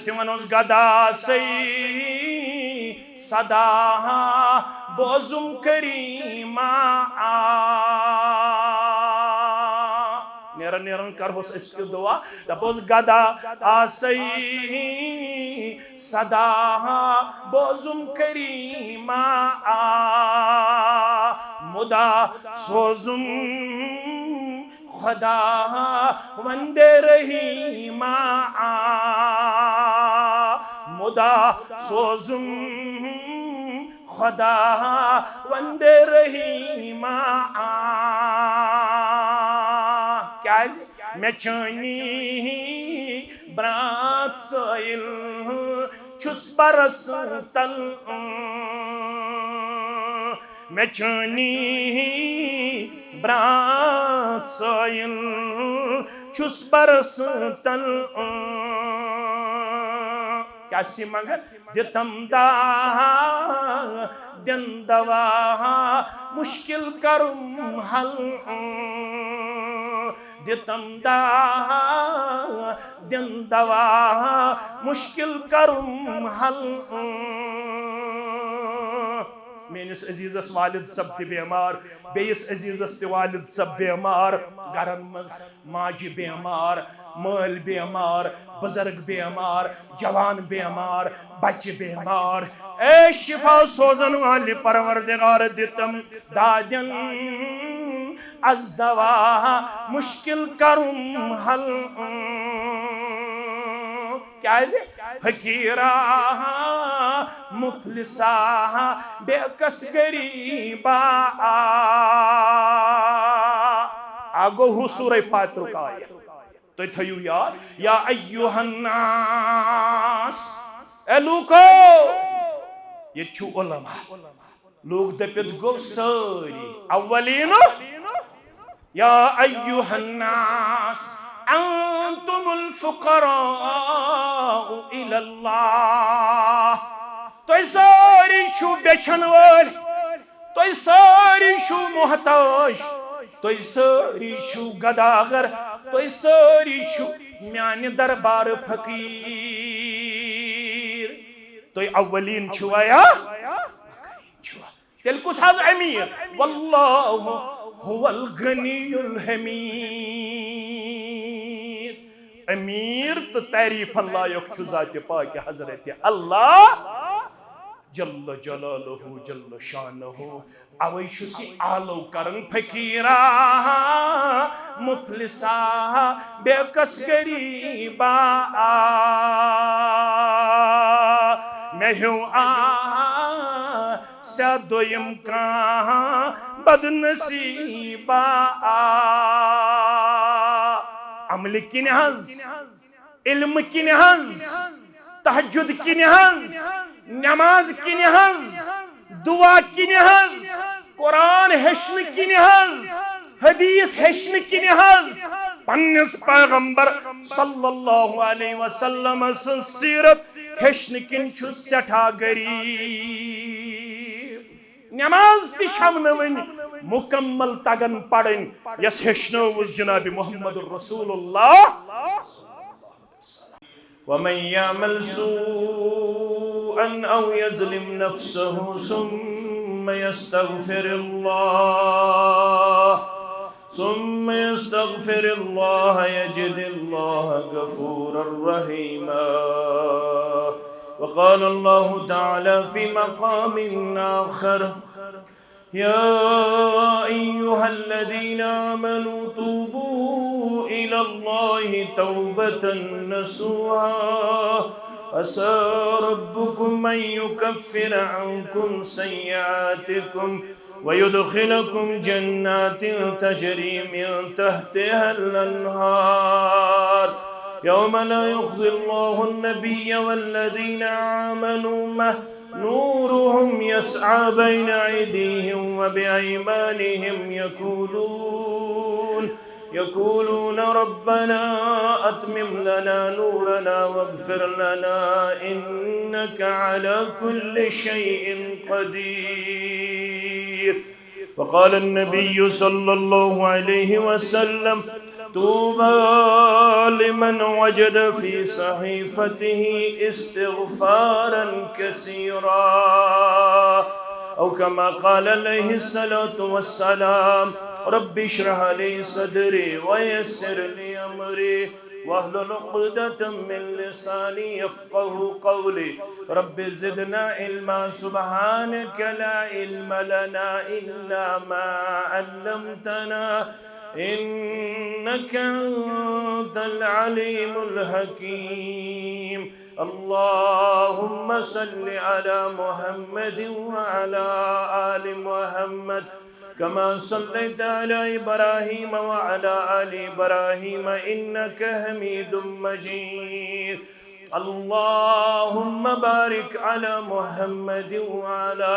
तवनोस गदा सई सदा बोजुम करीमा नेरन नेरन करहोस अस्ति दुआ दपोस गदा आसई सदा बोजुम करीमा मुदा सोजुम खुदा वंदे रहीमा मुदा सोजुम खुदा वंदे रहीमा क्या मे चनी ब्रात सैल छुस बरस तल मे चनी ब्रात सैल छुस बरस तल क्या सी मगर दितम दा दिन दवा मुश्किल करुम हल दितम दा दिन दवा मुश्किल करुम हल मेनिस अजीजस वालिद सब ति बेमार बेस अजीजस ति वालिद सब बेमार गरन मज माजी बेमार माल बेमार बुजुर्ग बेमार जवान बेमार बच्चे बेमार ए शिफा सोजन वाली परवरदिगार दितम दादन अज दवा मुश्किल करुम हल क्या है फकीरा मुफलिसा बेकस गरीबा आगो हुसूर फातिर का तो थयू यार या अय्युहन्नास ए लूको ये छु उलमा लोग दपित गो सारी अव्वलीन या अय्युहन्नास अंतुमुल फुकराउ इलल्लाह तो सारी छु बेचन वाल तो सारी छु मोहताज तो सारी छु गदागर तो सारी छु म्यान दरबार फकीर तो अव्वलीन छुआया तेल कुछ हज अमीर वल्लाहु हुवल गनीयुल हमीद अमीर तो तारीफ अल्लाह छु जात पाक हजरत अल्लाह जल्ल जलालहु जल्ल शानहु अवै छुसी आलो करन फकीरा मुफलिसा बेकस गरीबा मेहू सदोयम का बदनसीबा अमल किन हज इल्म किन हज तहज्जुद किन हज नमाज किन हज दुआ किन हज कुरान हेशन किन हज हदीस हेशन किन हज पन्निस पैगंबर सल्लल्लाहु अलैहि वसल्लम सीरत हेशन किन छु सठा गरीब नमाज ति शमनवन मुकम्मल तगन पड़न यस हेशनो जनाब मुहम्मद रसूलुल्लाह वमन यामल सूअन औ यज़लिम नफ्सहु सुम्मा यस्तगफिरुल्लाह यजिदिल्लाह गफूरर रहीमा वक़ाल अल्लाहु तआला फी मक़ामिन आखर या अय्युहल्लज़ीना आमनू तूबू इलल्लाहि तौबतन नसूहा असा रब्बुकुम अन युकफ्फिर अन्कुम सय्यातिकुम वयुदखिलकुम जन्नातिन तजरी मिन तहतिहल अन्हार यौम ला युख़ज़िल्लाहु अन्नबिय्य वल्लज़ीना आमनू मअह नूरुहुम यस्आ बैन अयदीहिम व बिअयमानिहिम यक़ूलून रब्बना अत्मिम लना नूरना वग़्फ़िर लना इन्नका अला कुल्लि शैइन क़दीर वक़ाल अन्नबिय्यु सल्लल्लाहु अलैहि वसल्लम तूबा लिमन वजद फी सहीफतिही इस्तिग़फ़ारन कसीरा औ कमा क़ाल अलैहिस्सलातु वस्सलाम रब्बि इश्रह ली सदरी व यस्सिर ली अमरी वहलुल उक़दतम मिन लिसानी यफ़क़हू क़ौली रब्बि ज़िदना इल्मा सुब्हानक ला इल्म लना इल्ला मा अल्लमतना इन्नका अंतल अलीमुल हकीम। अल्लाहुम्मा सल्लि अला मुहम्मद व अला आलि मुहम्मद कमा सल्लैता अला इब्राहीम व अला आलि इब्राहीम इन्नका हमीदुम मजीद। अल्लाहुम्मा बारिक अला मुहम्मद व अला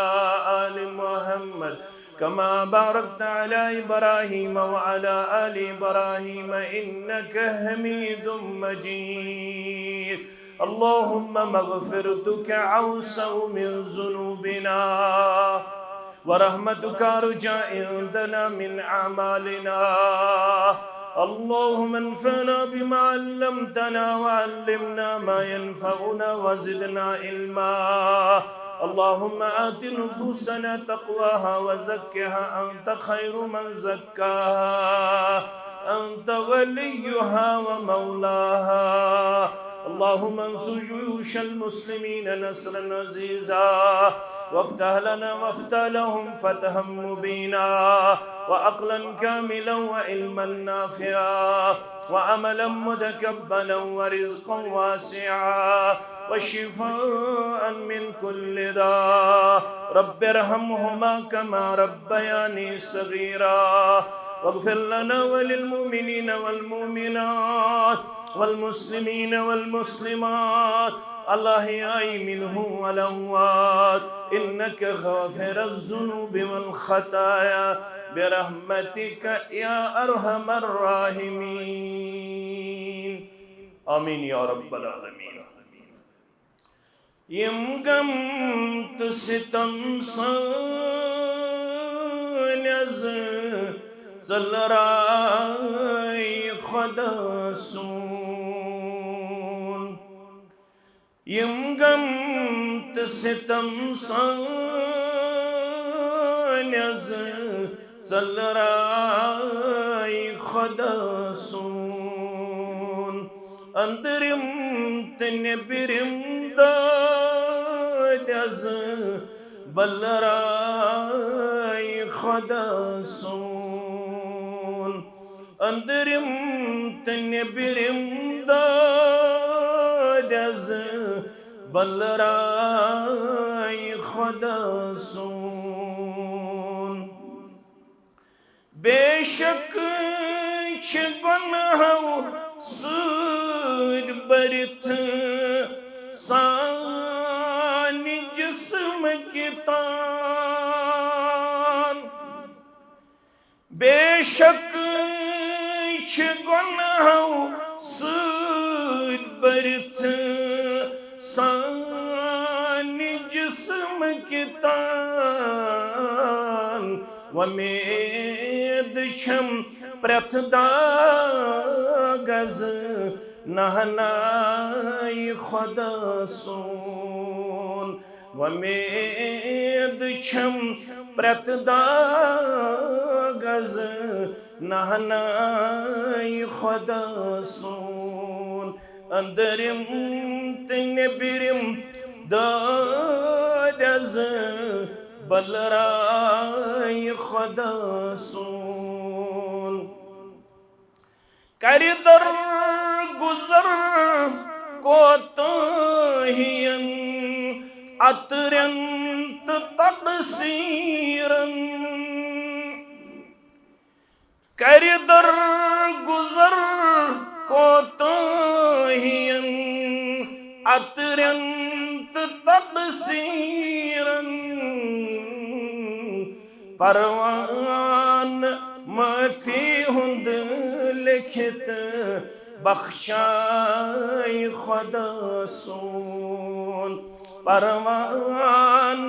आलि मुहम्मद कमा बारकता अला इब्राहीम व अला आलि इब्राहीम इन्नका हमीदुम मजीद। अल्लाहुम्मा मग़फ़िरतुका औसअ मिन ज़ुनूबिना व रहमतुका अर्जा इंदना मिन अमालिना। अल्लाहुम्मा अन्फ़अना बिमा अल्लमतना व अल्लिमना मा यनफ़अुना व ज़िदना इल्मा। अल्लाहुम्मा आति नुफूसना तक़वाहा व ज़क्किहा अंत खैरु मन ज़क्काहा अंत वलियुहा व मौलाहा। अल्लाहुम्मा अंसुर जुयूशल मुस्लिमीन नस्रन अज़ीज़ा वफ़्तह लना वफ़्तह लहुम फ़तहम मुबीना व अक़लन कामिलन व इल्मन नाफ़िआ व अमलन मुतक़ब्बलन व रिज़्क़न वासिआ व शिफ़ाअन मिन कुल्लि दा। रब्बिरहमहुमा कमा रब्बयानी सग़ीरा वग़फ़िर लना व लिलमुमिनीन वल मुमिनात वल मुस्लिमीन वल मुस्लिमात अल-अहयाइ मिनहुम वल अमवात इन्नका गाफ़िरुज़ ज़ुनूबि वल ख़ताया बिरहमतिका या अरहमर राहिमीन। आमीन या रब्बल आलमीन। यम गम तो सितम सान्यज़ ज़लराई ख़दासून। यम गम तो सितम सान्यज़ ज़लराई ख़दासून। अंदरिम तनबिरिम दादज़ बलराई ख़दासून। अंदरिम तनबिरिम दादज़ बलराई ख़दासून। बेशक छ गुनाहों सूद बरथ सानी जिस्म की तान। बेशक छ गुनाहों सूद बरथ सानी जिस्म की तान। वमेद छम प्रथ दागज़ नहनाई ख़दासून। वमेद छम प्रथ दागज़ नहनाई ख़दासून। अंदरिम तनबिरिम दादज़ बलराई ख़दासून। कर दर गुज़र कोताहियन अत्यंत तक़सीरन। कर दर गुज़र कोताहियन अत्यंत तक़सीरन। परवान माफ़ी हुंद लिखित बख्शाई ख़दासून। परवान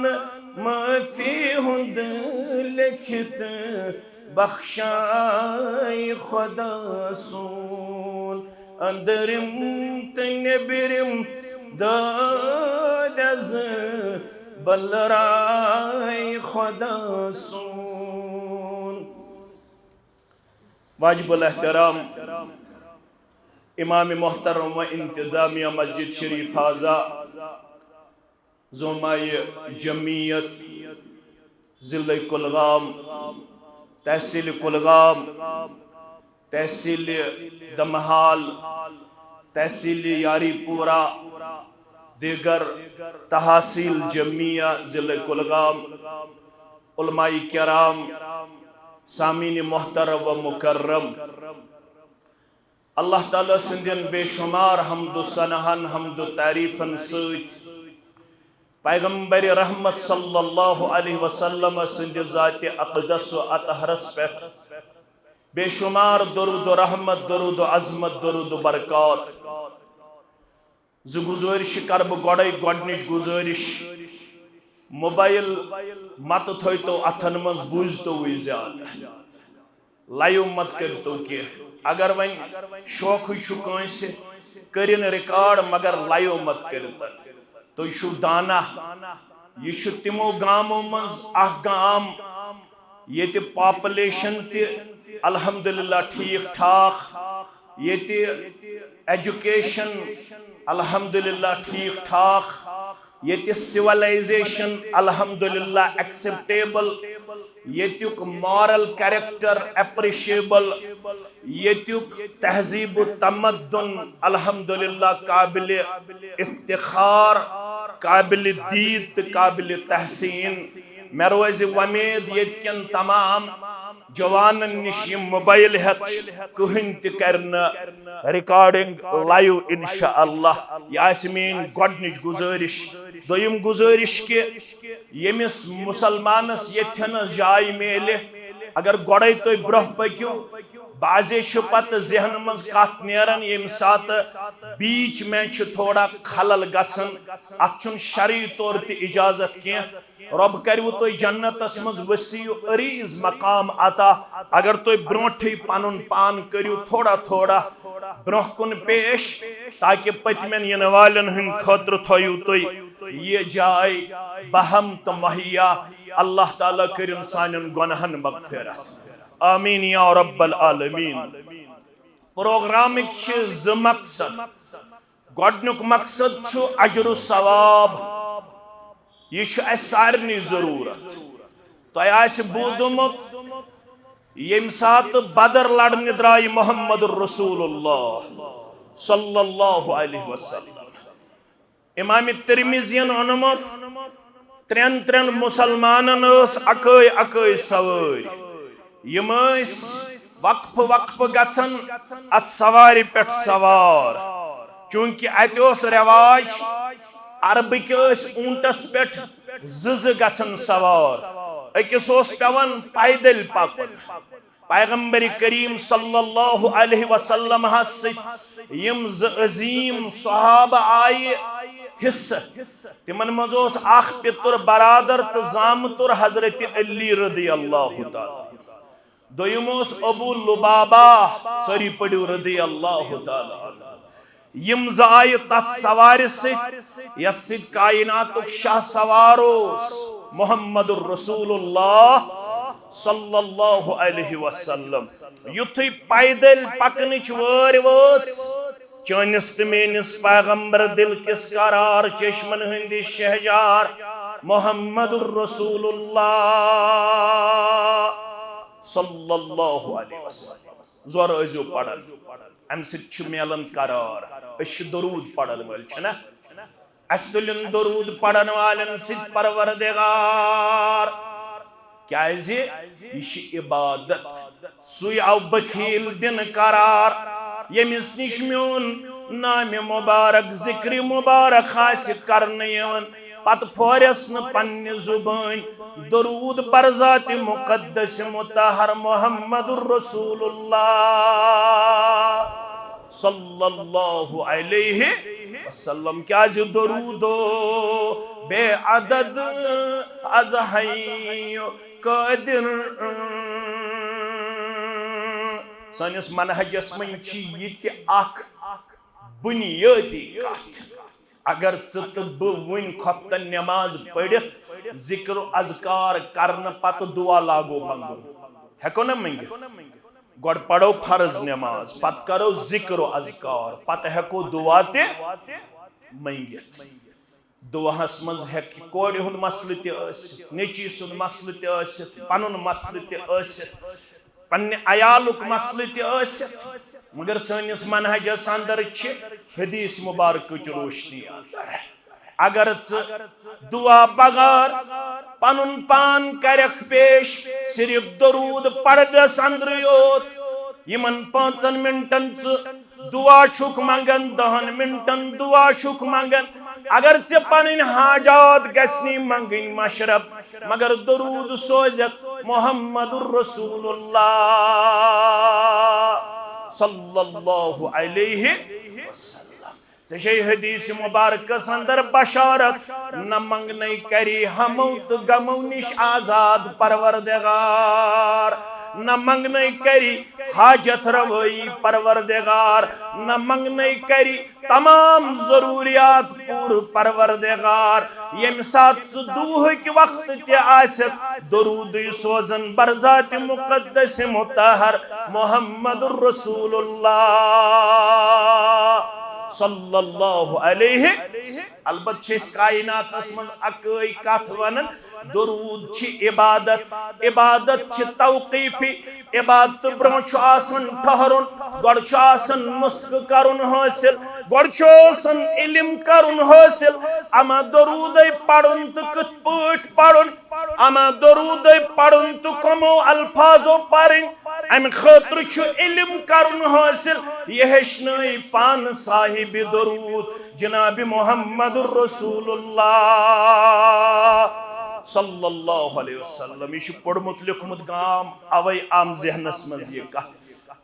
माफ़ी हुंद लिखित बख्शाई खुदा सूल अंदरिम तनेबिरिम दादज बलराई खुदा सूल। वाजिबुल एहतराम इमाम मोहतरम व इंतजामिया मस्जिद शरीफ हाजा ज़ुमाए जमीयत ज़िले कुलगाम तहसील कुलगाम तहसील दमहाल तहसील यारीपुरा दीगर तहसील जमिया ज़िले कुलगाम उलमाई किराम सामीन मोहतरम व मुकर्रम अल्लाह ताला सिंदन बेशुमार हम्दु सनहन हम्दु तारीफन सत पैगंबर रहमत सल्लल्लाहु अलैहि वसल्लम सिंद ज़ात अक़दस व अतहरस पे बेशुमार दरूद रहमत दरूद अज़मत दरूद बरकत गुज़ारिश कर बड़े गोडनिच गुज़ारिश मोबाइल मत थो अथन मज बूझतो ज्यादा लाइव मत करो कि अगर वन शौक करिन रिकॉर्ड मगर लाइव मत कर तुम दाना यह तमो गामों मज गाम ये पॉपुलेशन अल्हम्दुलिल्लाह ठीक ठाक ये एजुकेशन अल्हम्दुलिल्लाह ठीक ठाक ये सिविलाइजेशन अल्हम्दुलिल्लाह एक्सेप्टेबल येतुक मॉरल कैरेक्टर एप्रिशिएबल येतुक तहजीब तमद्दुन अल्हम्दुलिल्लाह काबिल इफ्तिखार काबिल दीद काबिल तहसीन मे रोज़ उम्मीद येतकन तमाम जवान निश मोबाइल हेत कहीं रिकॉर्डिंग लाइव इंशाअल्लाह यह मेन गोडनिच गुज़ारिश दोयम गुज़ारिश कि यमिस मुसलमानस येथनस जाय मेले अगर गोड़े तुम ब्रोह पक्यू बाजे पत जहन मज कत नेरन यम सात बीच में थोड़ा खलल गसन अत शरई तौर इजाजत कह रब करू तुम जन्नतस मज वसीउ अरीज मकाम अता अगर तुम ब्रोठे पन पान करू थोड़ा थोड़ा ब्रोह कुन पेश ताकि पतमें इन वालन हंद खतर थो तुम ये जाय बहम तो मुहैया अल्लाह ताला करिन सानन गुनाहन मगफिरत आमीन या रब्बल आलमीन। प्रोग्रामिक ज मकसद गोडनुक मकसद छु अजर सवाब यह सारे जरूरत तुम बूदमुत यम सात बदर लड़ने द्राय मोहम्मद रसूलुल्लाह सल्लल्लाहु अलैहि वसल्लम इमाम तिरमिज़ियन ओनमुत त्रेन त्रेन मुसलमानन अकय अकय सवार यम वक्फ वक्फ गसन अत सवारी पे सवार चूंकि अत रिवाज अरबिक ऊंटस पे गसन सवार अकिस पेवन पैदल पकन पैगंबर करीम सल्लल्लाहु अलैहि वसल्लम यम अजीम सहाबा आये हिस्सा तिमन मज पितर बरादर तो जामतुर हजरत अली रदी अल्लाह ताला दोयम अबू लुबाबा सरी पड़ू रदी अल्लाह ताला यम आय तथ सवार सत कायनातुक शाह सवार मोहम्मद रसूलुल्लाह सल्लल्लाहु अलैहि वसल्लम युथु पैदल पकनच वार वोच चनिस तो मेनिस पैगंबर दिल किस करार चश्मन हंदि शहजार मोहम्मद रसूलुल्लाह सल्लल्लाहु अलैहि वसल्लम जोर अजो पढ़न अम सत मेलन करार दरूद पढ़न वाल छना अस तुलन दरूद पढ़न वालन सत परवरदिगार क्या यह इबादत सुई आव बखील दिन करार यमिस निश म्योन नाम मुबारक जिक्र मुबारक हासिल करने पत फोरस न पन्ने जुबान दरूद बरजात मुकद्दस मुतहर मोहम्मदुर रसूलुल्लाह सल्लल्लाहु अलैहि वसल्लम क्या जो दरूदो बेअदद अज़हैयो कदिर सानिस मनहजस मन बुनियादी कथ अगर वन खतन नमाज पढ़ित जिक्र अजकार करने पत दुआ लागो मंगो हेको ना मंगित गोड पढ़ो फर्ज नमाज पत करो जिक्र अजकार पत हेको दुआ ते मंगित दुआहस मज हेक कोड़ हुंद मसले ते नेची सुंद मसले ते पनुन मसले ते पन्ने अयालुक मसले ते मगर सनिस मनहजस अंदर हदीस मुबारक रोशनी अंदर अगर दुआ बगार पनुन पान करख पेश सिर्फ दरूद पढ़स अंदर योत यमन 5 मिनटन दुआ छुक मंगन 10 मिनटन दुआ छुक मंगन अगर चे पन हाजात गसनी मंगन मशरब मगर दरूद सोजत मोहम्मदुर रसूलुल्लाह सल्लल्लाहु अलैहि वसल्लम से हदीस मुबारक अंदर बशारत न मंगने करी हमो तो गमो निश आजाद परवरदिगार न मंगने करी हाजत रवई परवरदिगार न मंगने करी तमाम जरूरियात पूर परवरदिगार यम सात दूह के वक्त ते आसत दरूद सोजन बरजात मुकद्दस मुतहर मोहम्मदुर रसूलुल्लाह सल्लल्लाहु अलैहि अलबत छेस कायनातस मज अकई कथ वनन दरूद छी इबादत इबादत छी तौकीफी इबादत ब्रोह छु आसन ठहरुन गड छु आसन मुस्क करुन हासिल गड छु आसन इल्म करुन हासिल अमा दरूद पढ़ुन तो कत पठ पढ़ुन अमा दरूद पढ़ुन तो कमो अल्फाजो पढ़न अम खतर छु इल्म करुन हासिल यह हेचनई पान साहिब दरूद जनाब मोहम्मदुर रसूलुल्लाह सल्लल्लाहु अलैहि वसल्लम यह पढ़मुत लिखमुत गाम अवै आम जहनस मज ये कथ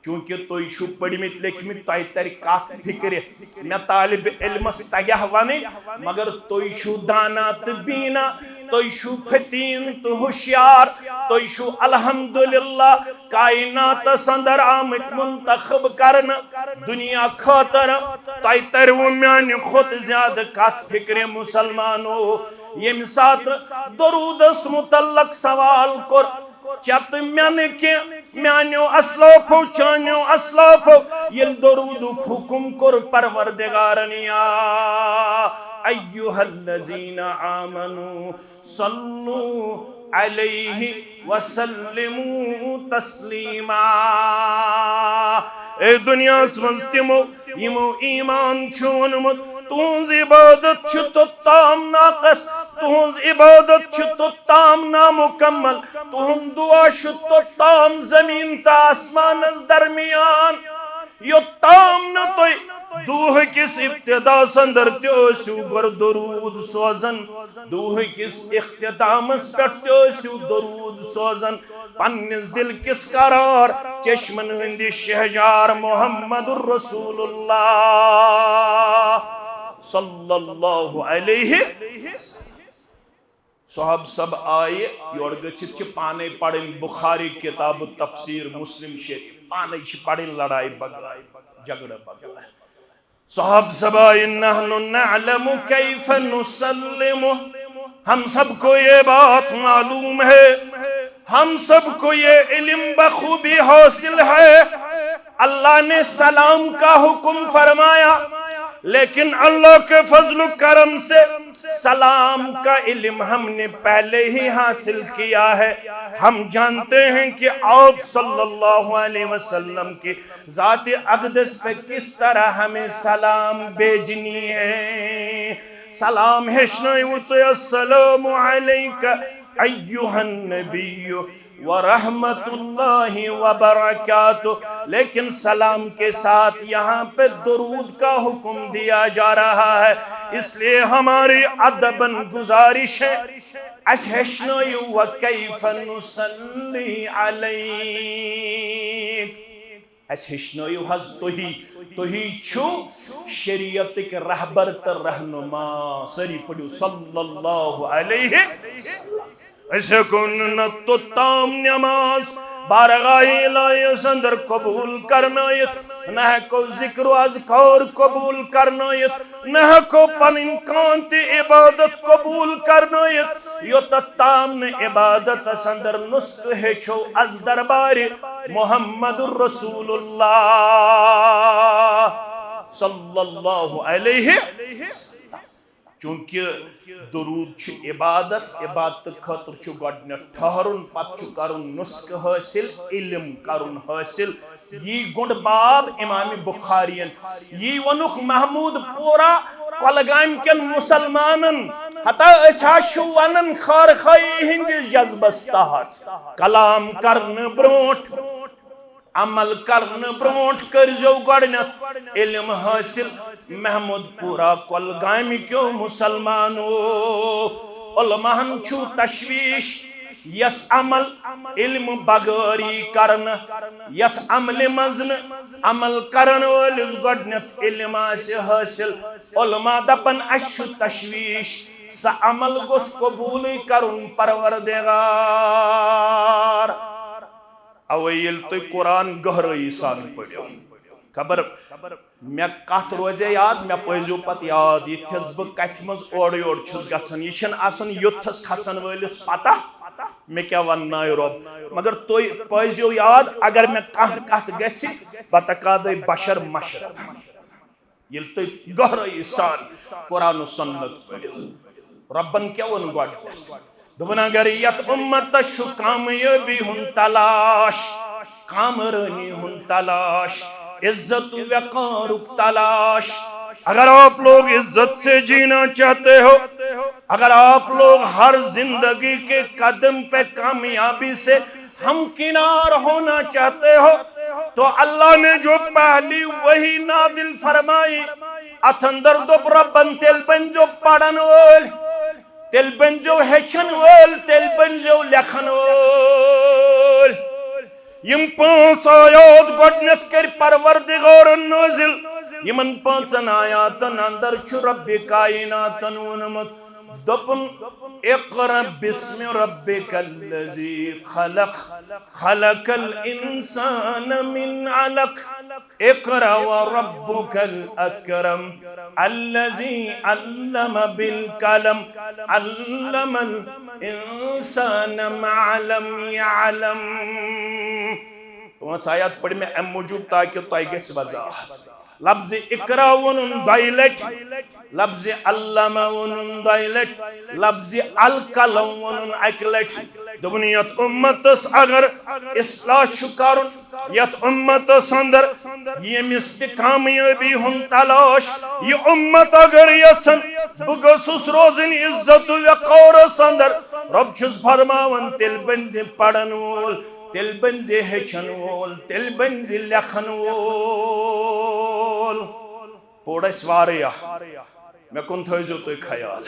चूंकि तुम छो पढ़मित लिखमित तुह तर कथ फिक्र मे तालिब इल्मस तगह वन मगर तुम छो दाना तो बीना तुम छो फतीन तो होशियार तुम छो अल्हम्दुलिल्लाह कायनात अंदर आमत मुंतखब करन दुनिया खातर तुह तरव म्यान खुद ज्यादा कथ फिक्र मुसलमानो यम सात दरूदस मुतल्लक सवाल कर चत मन के म्यानो असलाफो चानो असलाफो ये दरूद हुकुम कर परवरदिगारन या अय्युहल्लज़ीना आमनू सल्लू अलैहि वसल्लिमू तस्लीमा ए दुनिया मज तिमो यमो ईमान छोनमुत तुज इबादत छु तो ताम नाकस तुज इबादत छु तो ताम नामुकम्मल तुम दुआ छु तो ताम जमीन ता आसमानस दरमियान यो ताम न तो दूह किस इब्तिदा संदर त्योसु गर दरूद सोजन दूह किस इख्तितामस पेट त्योसु दरूद सोजन पन्निस दिल किस करार चश्मन हिंदी शहजार मोहम्मदुर रसूलुल्लाह सल्लल्लाहु अलैहि साहब सब आए योर गचित पाने पढ़न बुखारी किताब तफसीर मुस्लिम शरीफ पाने पढ़न लड़ाई बगाई झगड़ा बगाई साहब सब आए नहनु नअलमु कैफ नुसल्लिमु हम सबको ये बात मालूम है हम सबको ये इल्म बखूबी हासिल है अल्लाह ने सलाम का हुक्म फरमाया लेकिन अल्लाह के फजल करम से सलाम का इल्म हमने पहले ही हासिल किया है हम जानते हैं कि आप सल्लल्लाहु अलैहि वसल्लम की ज़ात अक़दस पे किस तरह हमें सलाम भेजनी है सलाम अस्सलामु अलैका अय्युहन नबिय्यु व रहमतुल्लाहि व बरकातुहू लेकिन सलाम के साथ यहाँ पे दुरूद का हुक्म दिया जा रहा है इसलिए हमारी अदबन गुजारिश है अशहशनयु व कैफ नुसल्ली अलैक अशहशनयु हज तुही छु शरीयत के रहबर त रहनुमा सरी पढ़ो सल्लल्लाहु अलैहि वसल्लम ऐसे कौन न तो ताम नमाज बारगाह इलाही अंदर कबूल करनायत न हको जिक्र अज़कार कबूल करनायत न हको पनिन कांति इबादत कबूल करनायत योत ताम न इबादत अंदर नुस्ख हेचो अज दरबार मुहम्मदुर रसूलुल्लाह सल्लल्लाहु अलैहि चूंकि दुरूद इबादत इबादत खतर गड ठहरुन पत करुन नुस्ख हासिल इल्म करुन हासिल यी गुंड बाब इमाम बुखारियन यी वनुख महमूद पूरा कलगाम के मुसलमानन हता असाशु वनन खार खाई हिंद जज्बस तहत कलाम करन ब्रोट अमल करन ब्रोट करजो गडनत इल्म हासिल महमूद पूरा कलगाम क्यों मुसलमानो उलमाहन छु तशवीश यस अमल इल्म बगरी करन यथ अमल मजन अमल करन वलिस गडनत इल्म आसे हासिल उलमा दपन अशु तशवीश स अमल गोस कबूल करुन परवरदिगार अवैल तो कुरान गहराई सान पढ़ो खबर मे कत रोजे याद मे पजो पत याद यथस बह कथ मज ओर योर छुस गछन यह आसन योथस खसन वलिस पता मे क्या वन रब मगर तुम पजो याद अगर मे कह कत गि पतकाद बशर मशर ये तुम गहराई सान कुरान सुन्नत पढ़ो रबन क्या वन गड दोपन अगर यत उम्मत कामयाबी हुन तलाश कामरानी हुन तलाश इज्जत वक़ारुक तलाश अगर आप लोग इज्जत से जीना चाहते हो अगर आप लोग हर जिंदगी के कदम पे कामयाबी से हमकिनार होना चाहते हो तो अल्लाह ने जो पहली वही नादिल फरमाई अथ अंदर दोप रब्बन तेल बन जो पढ़न वोल तेल बन जो हेचन वोल तेल बन जो लेखन वोल यम पांच आयात गडनत कर परवरदिगार नाजिल यमन पांचन आयातन अंदर छु रब्बे कायनातन वनमत दपन इक़रा बिस्मि रब्बिकल्लज़ी खलक खलकल इंसान मिन अलक इक़रा व रब्बुकल अकरम अल्लज़ी अल्लम बिल कलम अल्लमल इंसान मा लम यअलम पांच आयत पढ़ में अम मौजूद ताकि तुम गस वजाहत लफ्ज़ इक़रा वनुन दाइलट लफ्ज़ अल्लमा वनुन दाइलट लफ्ज़ अल कलम वनुन अकलट दुनियत उम्मतस अगर इस्लाह छु करन यत उम्मतस अंदर यमिस कामयाबी हुन तलाश ये उम्मत अगर यसन बगसुस रोजन इज्जत वक़ारस अंदर रब छुस फरमावन तिल बंजे पढ़न वोल तिल बंजे हेचन वोल तिल बंजे लेखन वोल पोड़स वारिया मे कुन थो तुम ख्याल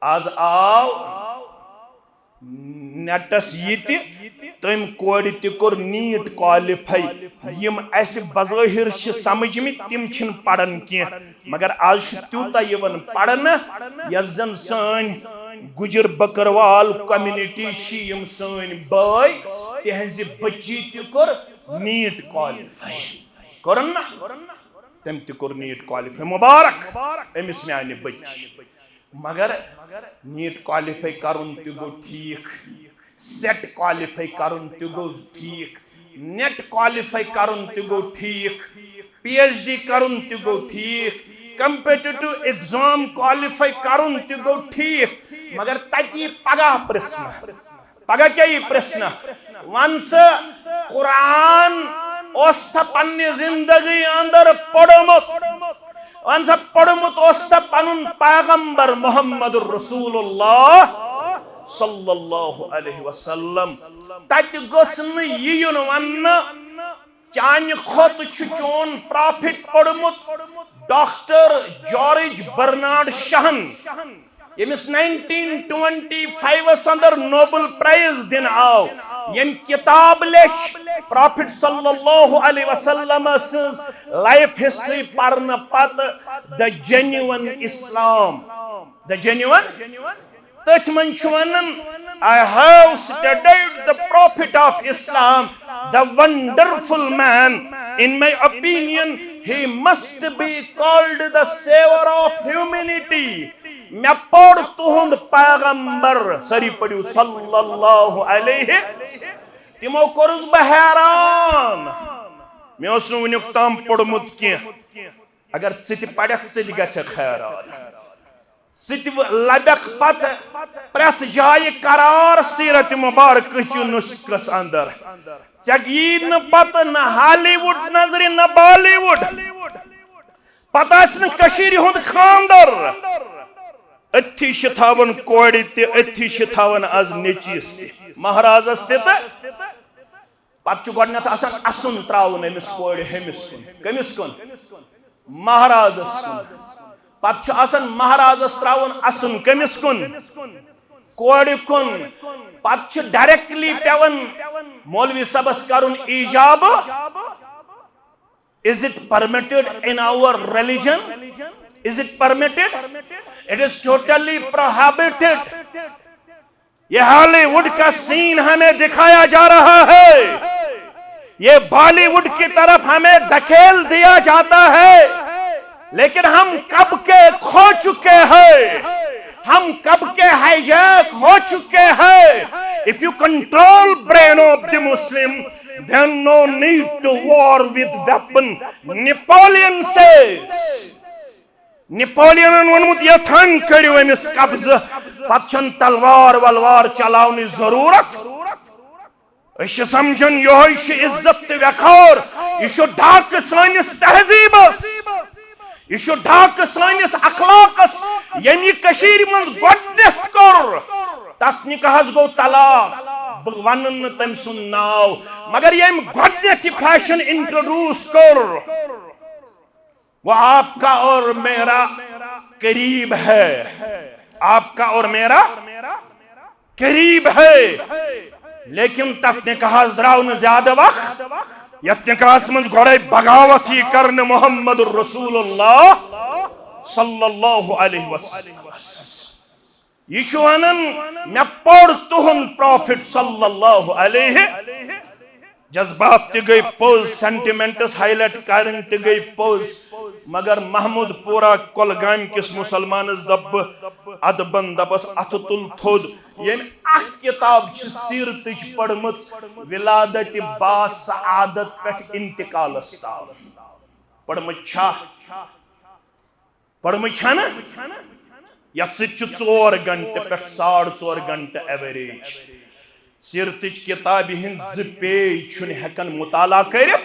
आज आव नेटस ये तम कोर तुर नीट क्वालिफाई यम अस बज़ाहिर समझ में तिम छिन पढ़न की मगर आज तूता यवन पढ़न यस जन सान गुजर बकरवाल कम्युनिटी यम सान बाय तहज बच्ची तुर नीट क्वालिफाई करन ना तम तुर नीट क्वालिफाई मुबारक अमिस म्यान बच्ची मगर नीट क्वालिफाई करुन तु गो ठीक सेट क्वालिफाई करुन तु गो ठीक नेट क्वालिफाई करुन तु गो ठीक पीएचडी करुन तु गो ठीक कंपिटिटिव एग्जाम क्वालिफाई करुन तु गो ठीक मगर तती पगह प्रश्न पगह क्या ये प्रश्न वंस कुरान ओस्थ पन्ने जिंदगी अंदर पढ़मुत वंस पढ़मुत ओस्थ पनुन पैगंबर मोहम्मद रसूलुल्लाह सल्लल्लाहु अलैहि वसल्लम तत गोसन युन वन चान खोत चोन प्रॉफिट पढ़मुत डॉक्टर जॉर्ज बर्नार्ड शहन यमिस 1925 अंदर नोबेल प्राइज दिन आओ यम किताब लेश प्रॉफिट सल्लल्लाहु अलैहि वसल्लम लाइफ हिस्ट्री पढ़ने पत the genuine Islam the genuine तथ मन वनन I have studied the Prophet of Islam, the wonderful man. In my opinion, he must be called the savior of humanity. मैं पढ़ तुहुंद पैगंबर सरी पढ़ू सल्लल्लाहु अलैहि तिमो कोरुस बहरान मैं उसनु वनुक ताम पढ़मुत के अगर सिति पढ़क सिति गछ खैरान सिति लबक पत प्रथ जाय करार सीरत मुबारक चु नुस्खस अंदर चगीन पत न हॉलीवुड नजर न बॉलीवुड पतास न कशीर हुंद खानदर अथी शथावन कोड़ी ते अथी शथावन आज नेचीस ते महाराजस ते पत गोडनथ आसान असुन त्रावन अमिस कोड़ी हेमिस कुन कमिस कुन महाराजस कुन पत आसान महाराजस त्रावन असुन कमिस कुन कोड़ी कुन पत डायरेक्टली पेवन मौलवी सबस करुन ईजाब Is it permitted in our religion? Is it permitted? It is totally prohibited. ये हॉलीवुड का सीन हमें दिखाया जा रहा है, ये बॉलीवुड की तरफ हमें धकेल दिया जाता है, लेकिन हम कब के खो चुके हैं, हम कब के हाईजैक हो चुके हैं. If you control brain of the Muslim, then no need to war with weapon. Napoleon says. Napoleon वनमुत यथन करियो अमिस कब्ज पछन तलवार वलवार चलावनी जरूरत अश समझन योय श इज्जत वखार यह ढाक सानिस तहजीबस यह ढाक सानिस अखलाकस यमि कशीर मन गोडनेथ कर तथ निकाहस गो तलाक वन तम सुन नाव मगर यम गोडनेथ फैशन इंट्रोड्यूस कर वो आपका और मेरा करीब है, आपका और मेरा करीब है, लेकिन तक ने कहा द्राव न ज्यादा वक्त यत्न कास मंज गोड़े बगावत ही करने मोहम्मद रसूलुल्लाह सल्लल्लाहु अलैहि वसल्लम यीशुअनन मैं पढ़ तुहुन प्रॉफिट सल्लल्लाहु अलैहि जज्बात ते गई पोज सेंटिमेंट्स हाईलाइट करन ते गई पोज मगर महमूद पूरा कोलगाम किस मुसलमानस दब अदबन दबस अथ तुल थोद ये किताब सीरत पढ़मच विलादत बास आदत पे इंतकाल पढ़मच ना यथ 4 घंटे पे 4.5 घंटे एवरेज सीरत किताब हिंद 2 पेज हेकन मुताला करित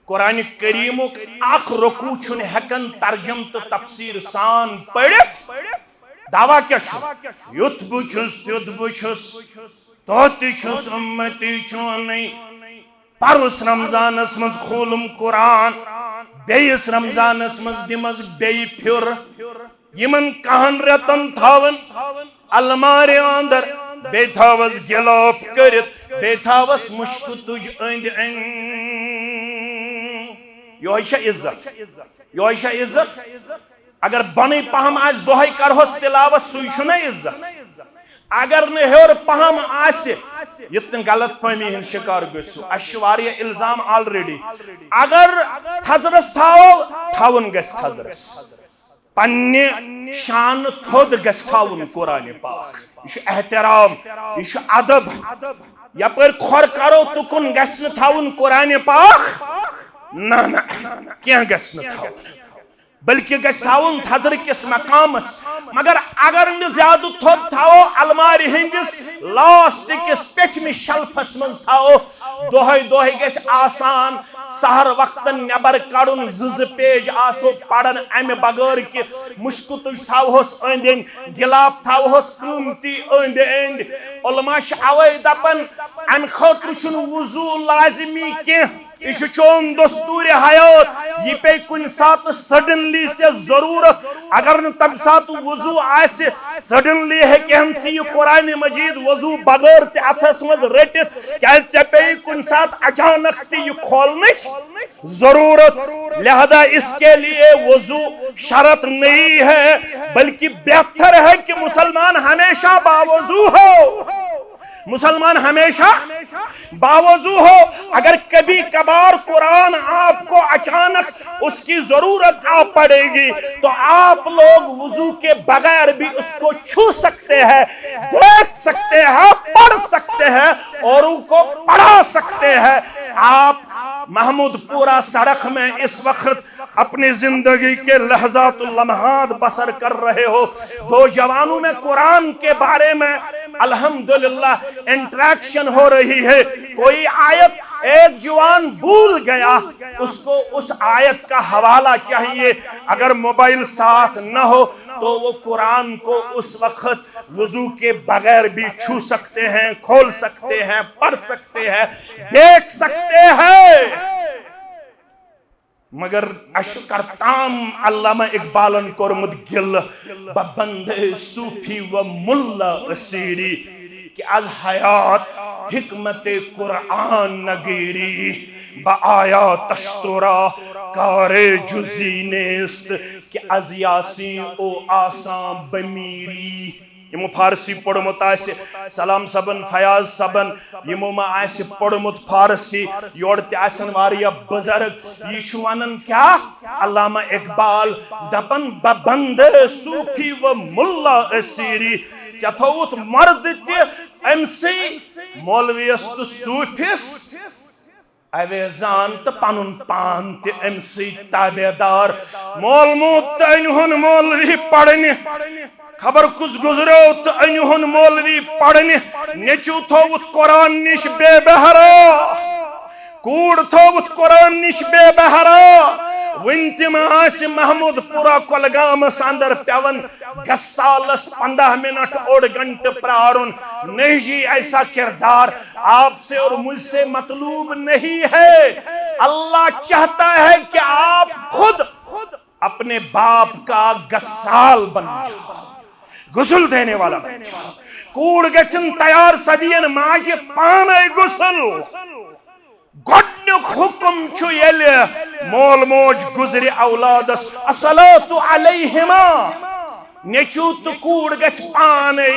कुरान करीमुक अख रुकू छुन हेकन तर्जम तो तफसीर सान पढ़ित दावा क्या युत बुछुस त्युत बुछुस तोति छुस उम्मती चोनै परस रमजानस मज खोलुम कुरान बेयस रमजानस मज दिमस बेय फिर यमन कहन रतन थावन अलमारे अंदर बेथावस गिलाप करित बेथावस मुश्क तुज अंद योहिशा इज्जत अगर बन पहम आज दोहै करहोस तिलावत सुना इज्जत अगर न हेर पहम आन गलत फहमी हन शिकार गो अह इल्जाम ऑलरेडी अगर थजरस थावन गस थजरस पन्ने शान थोद गस थावन कुरान पाक यह एहतराम यह अदब यपर खोर करो तुकुन गस न थावन कुरान पाक ना ना क्या गस न थावन बल्कि गस थावन थजर किस मकामस मगर अगर न ज्यादा थोद थाओ अलमारी हिंदिस लास्ट किस पेटमि शल्फस मज थाओ दोहै दोहै गस आसान सहर वक्तन नबर कड़ुन 2 पेज आसो पढ़न अमे बगैर कि मुश्क तुज थावहोस अंद गिलाप थावहोस कीमती अंद अंद उलमा अवै दपन अम खतर छुन वुजू लाजिमी के यह चोन दस्तूर हयात यह पे कुन सात सडनली से जरूरत अगर न तम सात वजू आसे सडनली हेके हम यह कुरान मजीद वजू बगैर ते अथस मज रटित क्या पे कुन सात अचानक ते यह खोलनिश जरूरत, लिहाजा इसके लिए वुजू शरत नहीं है, बल्कि बेहतर है कि मुसलमान हमेशा बावजू हो, मुसलमान हमेशा बावजू हो। अगर कभी कभार कुरान आपको अचानक उसकी जरूरत आ पड़ेगी तो आप लोग वुजू के बगैर भी उसको छू सकते हैं, देख सकते हैं, पढ़ सकते हैं और उनको पढ़ा सकते हैं। आप महमूदपुरा सड़क में इस वक्त अपनी जिंदगी के लहज़ातुल लम्हात बसर कर रहे हो। दो जवानों में कुरान के बारे में अल्हम्दुलिल्लाह इंटरेक्शन हो रही है। कोई आयत एक जवान भूल गया, उसको उस आयत का हवाला चाहिए। अगर मोबाइल साथ न हो तो वो कुरान को उस वक्त वुजू के बगैर भी छू सकते हैं, खोल सकते हैं, पढ़ सकते हैं, देख सकते हैं। मगर अशकरताम अल्लामा इकबालन कोरमुद गिल बबंदे सूफी व मुल्ला असीरी कि आज हयात हिकमत कुरान नगीरी बाया तश्तुरा कारे जुजी नेस्त कि आज यासी ओ आसां बमीरी। यमो फारसी पढ़मुत आसे सलाम सबन, फयाज सबन, यमो मा आसे पढ़मुत फारसी, योड़ ते आसन वारिया बुजुर्ग। ये छु वनन क्या? अल्लामा इकबाल दपन बबंदे सूफी व मुल्ला असीरी। चथौत मर्द ते एमसी मौलवियस तो सूफिस अवेजान तो पनुन पान ते एमसी ताबेदार। मौलमूत अनहुन मौलवी पढ़ने, खबर कुछ गुजरो तो अनहुन मौलवी पढ़ने। नेचू थोवुत कुरान निश बेबहरा, कूड़ थोवुत कुरान निश बेबहरा। वंतिम महमूदपुरा कोलगामस अंदर पेवन गसालस 15 मिनट और घंटे प्रारुन। नहीं जी, ऐसा किरदार आपसे और मुझसे मतलूब नहीं है। अल्लाह चाहता है कि आप खुद अपने बाप का गसाल बन जाओ, गुसल देने वाला बन जाओ। कूड़ गछन तैयार सदियन माजे पाने गुसल। गोडनुक हुक्म छु येले मोल मोज गुजरे औलादस अस्सलातु अलैहिमा। नेचू तो कूड़ गछ पाने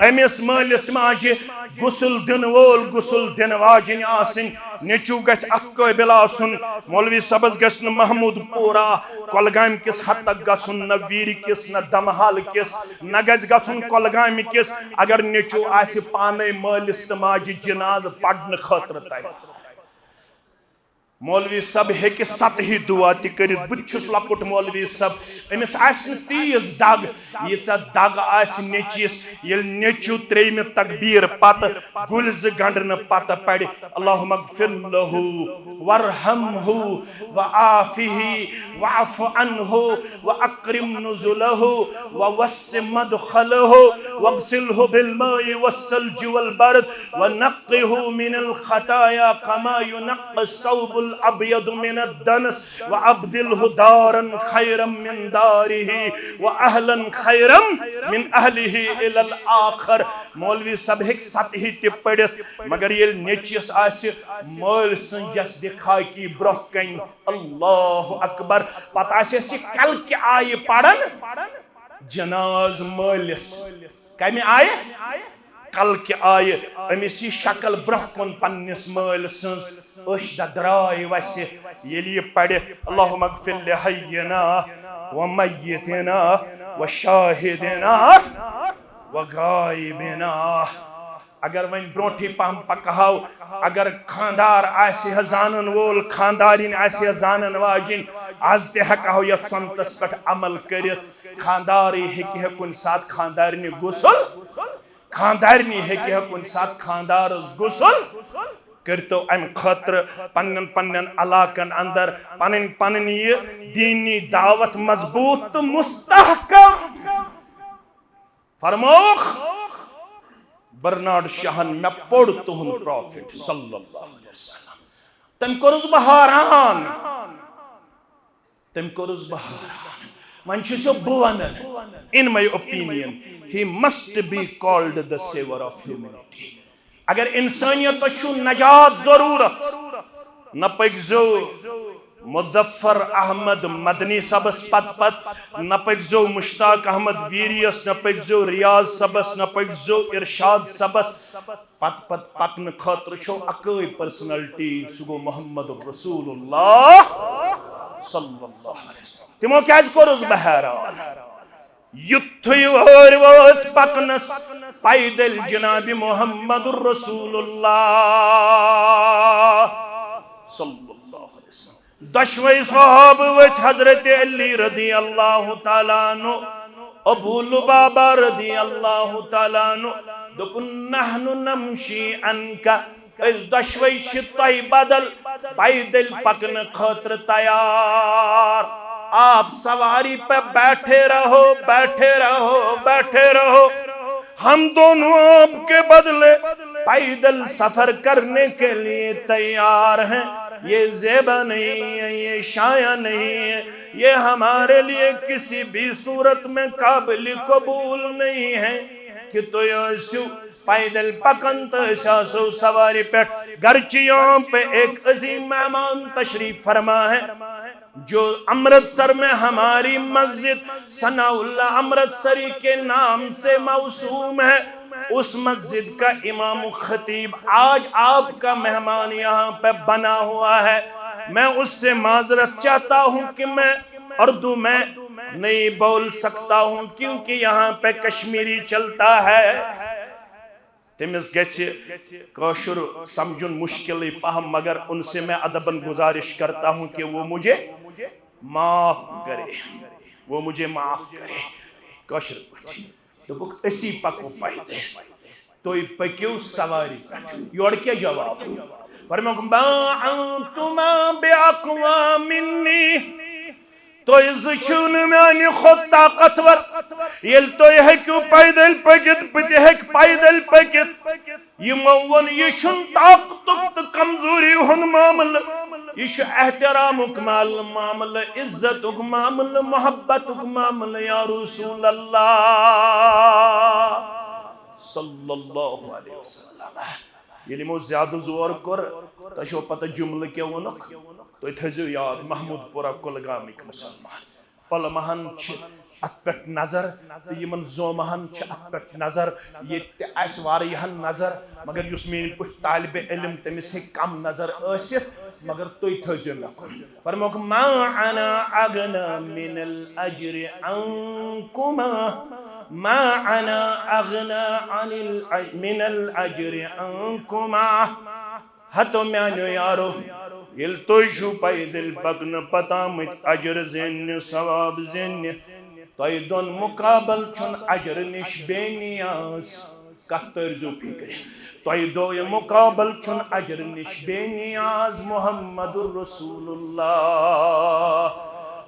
अमिस मालिस माजे गुसल दिन वोल, गुसल दिन वाजिन आसिन। नेचू गछ अत काबिल आसुन। मौलवी सबस गछ न महमूदपुरा कोलगाम किस हद तक गसुन, न वीर किस, न दमहाल किस, न गछ गसुन कोलगाम किस। अगर नेचू आसि पाने मालिस त माजे जनाज पढ़न खतर तय। मौलवी सब हेके सतही दुआ ति करित। बुछुस लकुट मौलवी सब, अमिस आसि तीज दग, यीचा दग आसि नेचिस। येल नेचू त्रेम तकबीर पत गुल्ज गंडन पत पड़ अल्लाहुम्मा गफिर लहू वरहमहू व आफिही वअफ़ अन्हु व अक्रिम नुज़ुलहू व वस्सि मदखलहू वग़सिलहू बिलमाई वस्सल्जि वल बर्द व नक़्क़िहू मिनल ख़ताया कमा युनक़्क़स सौबुल अबयद मिन अद्दनस व अब्दिलहु दारन खैरम मिन दारिही व अहलन खैरम मिन अहलिही इलल आखिर। मौलवी सब हेक सतही ते पढ़ित, मगर ये नेचिस आसि मौल संजस दिखा की ब्रोह कन अल्लाहु अकबर। पता आसि सि कल के आय पढ़न जनाज मौलिस कमे आय कल के आय। अमिस शक्ल ब्रोह कुन पन्निस मौल सन्स अश दराय वस ये पढ़ अल्लाहुम्मा गफिर लिहय्यिना व मय्यितना व शाहिदिना व गायबिना। अगर वन ब्रोठी पम पकहाव, अगर खानदार आसि जानन वोल, खानदारिन आसि जानन वाजिन, आज ते हकहो यत संतस पे अमल करित। खानदारी हेकि कुन साथ खानदारिनी गुसल, खानदारिनी हेकि कुन साथ खानदार गुसल करतो। अम खतर पन्न पन्न इलाकन अंदर पन्न पन्न ये दीनी दावत मजबूत तो मुस्तहकम। फरमोख बर्नार्ड शाहन में पढ़ तुहन प्रॉफिट सल्लल्लाहु अलैहि वसल्लम। तम कोरुस बहारान, तम कोरुस बहारान। वन छुसो बुवनन, in my opinion he must be called the savior of humanity। अगर इंसानियत तो छु नजात जरूरत न पकजो मुजफ्फर अहमद मदनी सबस पत पत न पकजो मुश्ताक अहमद वीरियस न पकजो रियाज सबस न पकजो इरशाद सबस पत पत पकन खतर छो अकै पर्सनालिटी सुगो मोहम्मद रसूलुल्लाह सल्लल्लाहु अलैहि वसल्लम तिमो क्या कोरस बहरान युद्धुय हर वोच पकनस पैदल जनाब मोहम्मद रसूलुल्लाह सल्लल्लाहु अलैहि वसल्लम दशवे सहाब वच हजरत अली रदी अल्लाह तआला अन्हु अबू लुबाबा रदी अल्लाह तआला अन्हु दोपुन नहनु नमशी अनका इस दशवे तय बदल पैदल पकन खतर तैयार आप सवारी पे बैठे रहो बैठे रहो बैठे रहो हम दोनों आपके बदले पैदल सफर करने के लिए तैयार हैं ये ज़ेबा नहीं है ये शाया नहीं है ये हमारे लिए किसी भी सूरत में काबिल कबूल नहीं है कि तो यसु पैदल पकन तो सवारी पे गर्चियों पे एक अजीम मेहमान तशरीफ फरमा है जो अमृतसर में हमारी मस्जिद सनाउल्लाह अमृतसरी के नाम से मौसूम है उस मस्जिद का इमाम खतीब आज आपका मेहमान यहाँ पे बना हुआ है मैं उससे माजरत चाहता हूँ कि मैं उर्दू में नहीं बोल सकता हूँ क्योंकि यहाँ पे कश्मीरी चलता है तमिस गशुर समझुन मुश्किल पहम मगर उनसे मैं अदबन गुजारिश करता हूँ कि वो मुझे माफ करे वो मुझे माफ करे कशुर दोपुक असी पको पैदल तो पक्यो सवारी योर क्या जवाब तो मानी खुद ताकतवर ये तो हेक्यू पैदल पकित बह पैदल पकित वन यह ताकतुक तो कमजोरी हुन मामल यह एहतरामुक मामल इज्जतुक मामल मोहब्बतुक मामल या रसूल अल्लाह सल्लल्लाहु अलैहि वसल्लम ये मो ज्यादा जोर कर तशो पता जुमल क्या वनुक तो थो याद महमूदपुरा कुलगामिक मुसलमान पलमहन अत पे नजर तो यमन जोमहन अत पे नजर ये नजर मगर युस मेन पुट तालिब इल्म तमिस हे कम नजर आसित मगर तुई थो मे फरमोक मा अना अगना मिनल अज्र अंकुमा मा अना अगना अनिल मिनल अज्र अंकुमा हतो म्यानो यारो ये तो पैदल पकन पता मत अजर ज़ेन सवाब ज़ेन तय दोन मुकाबल छुन अजर निश बेनियाज कतरजो फिक्र तय दो मुकाबल छुन अजर निश बेनियाज मोहम्मदुर रसूलुल्लाह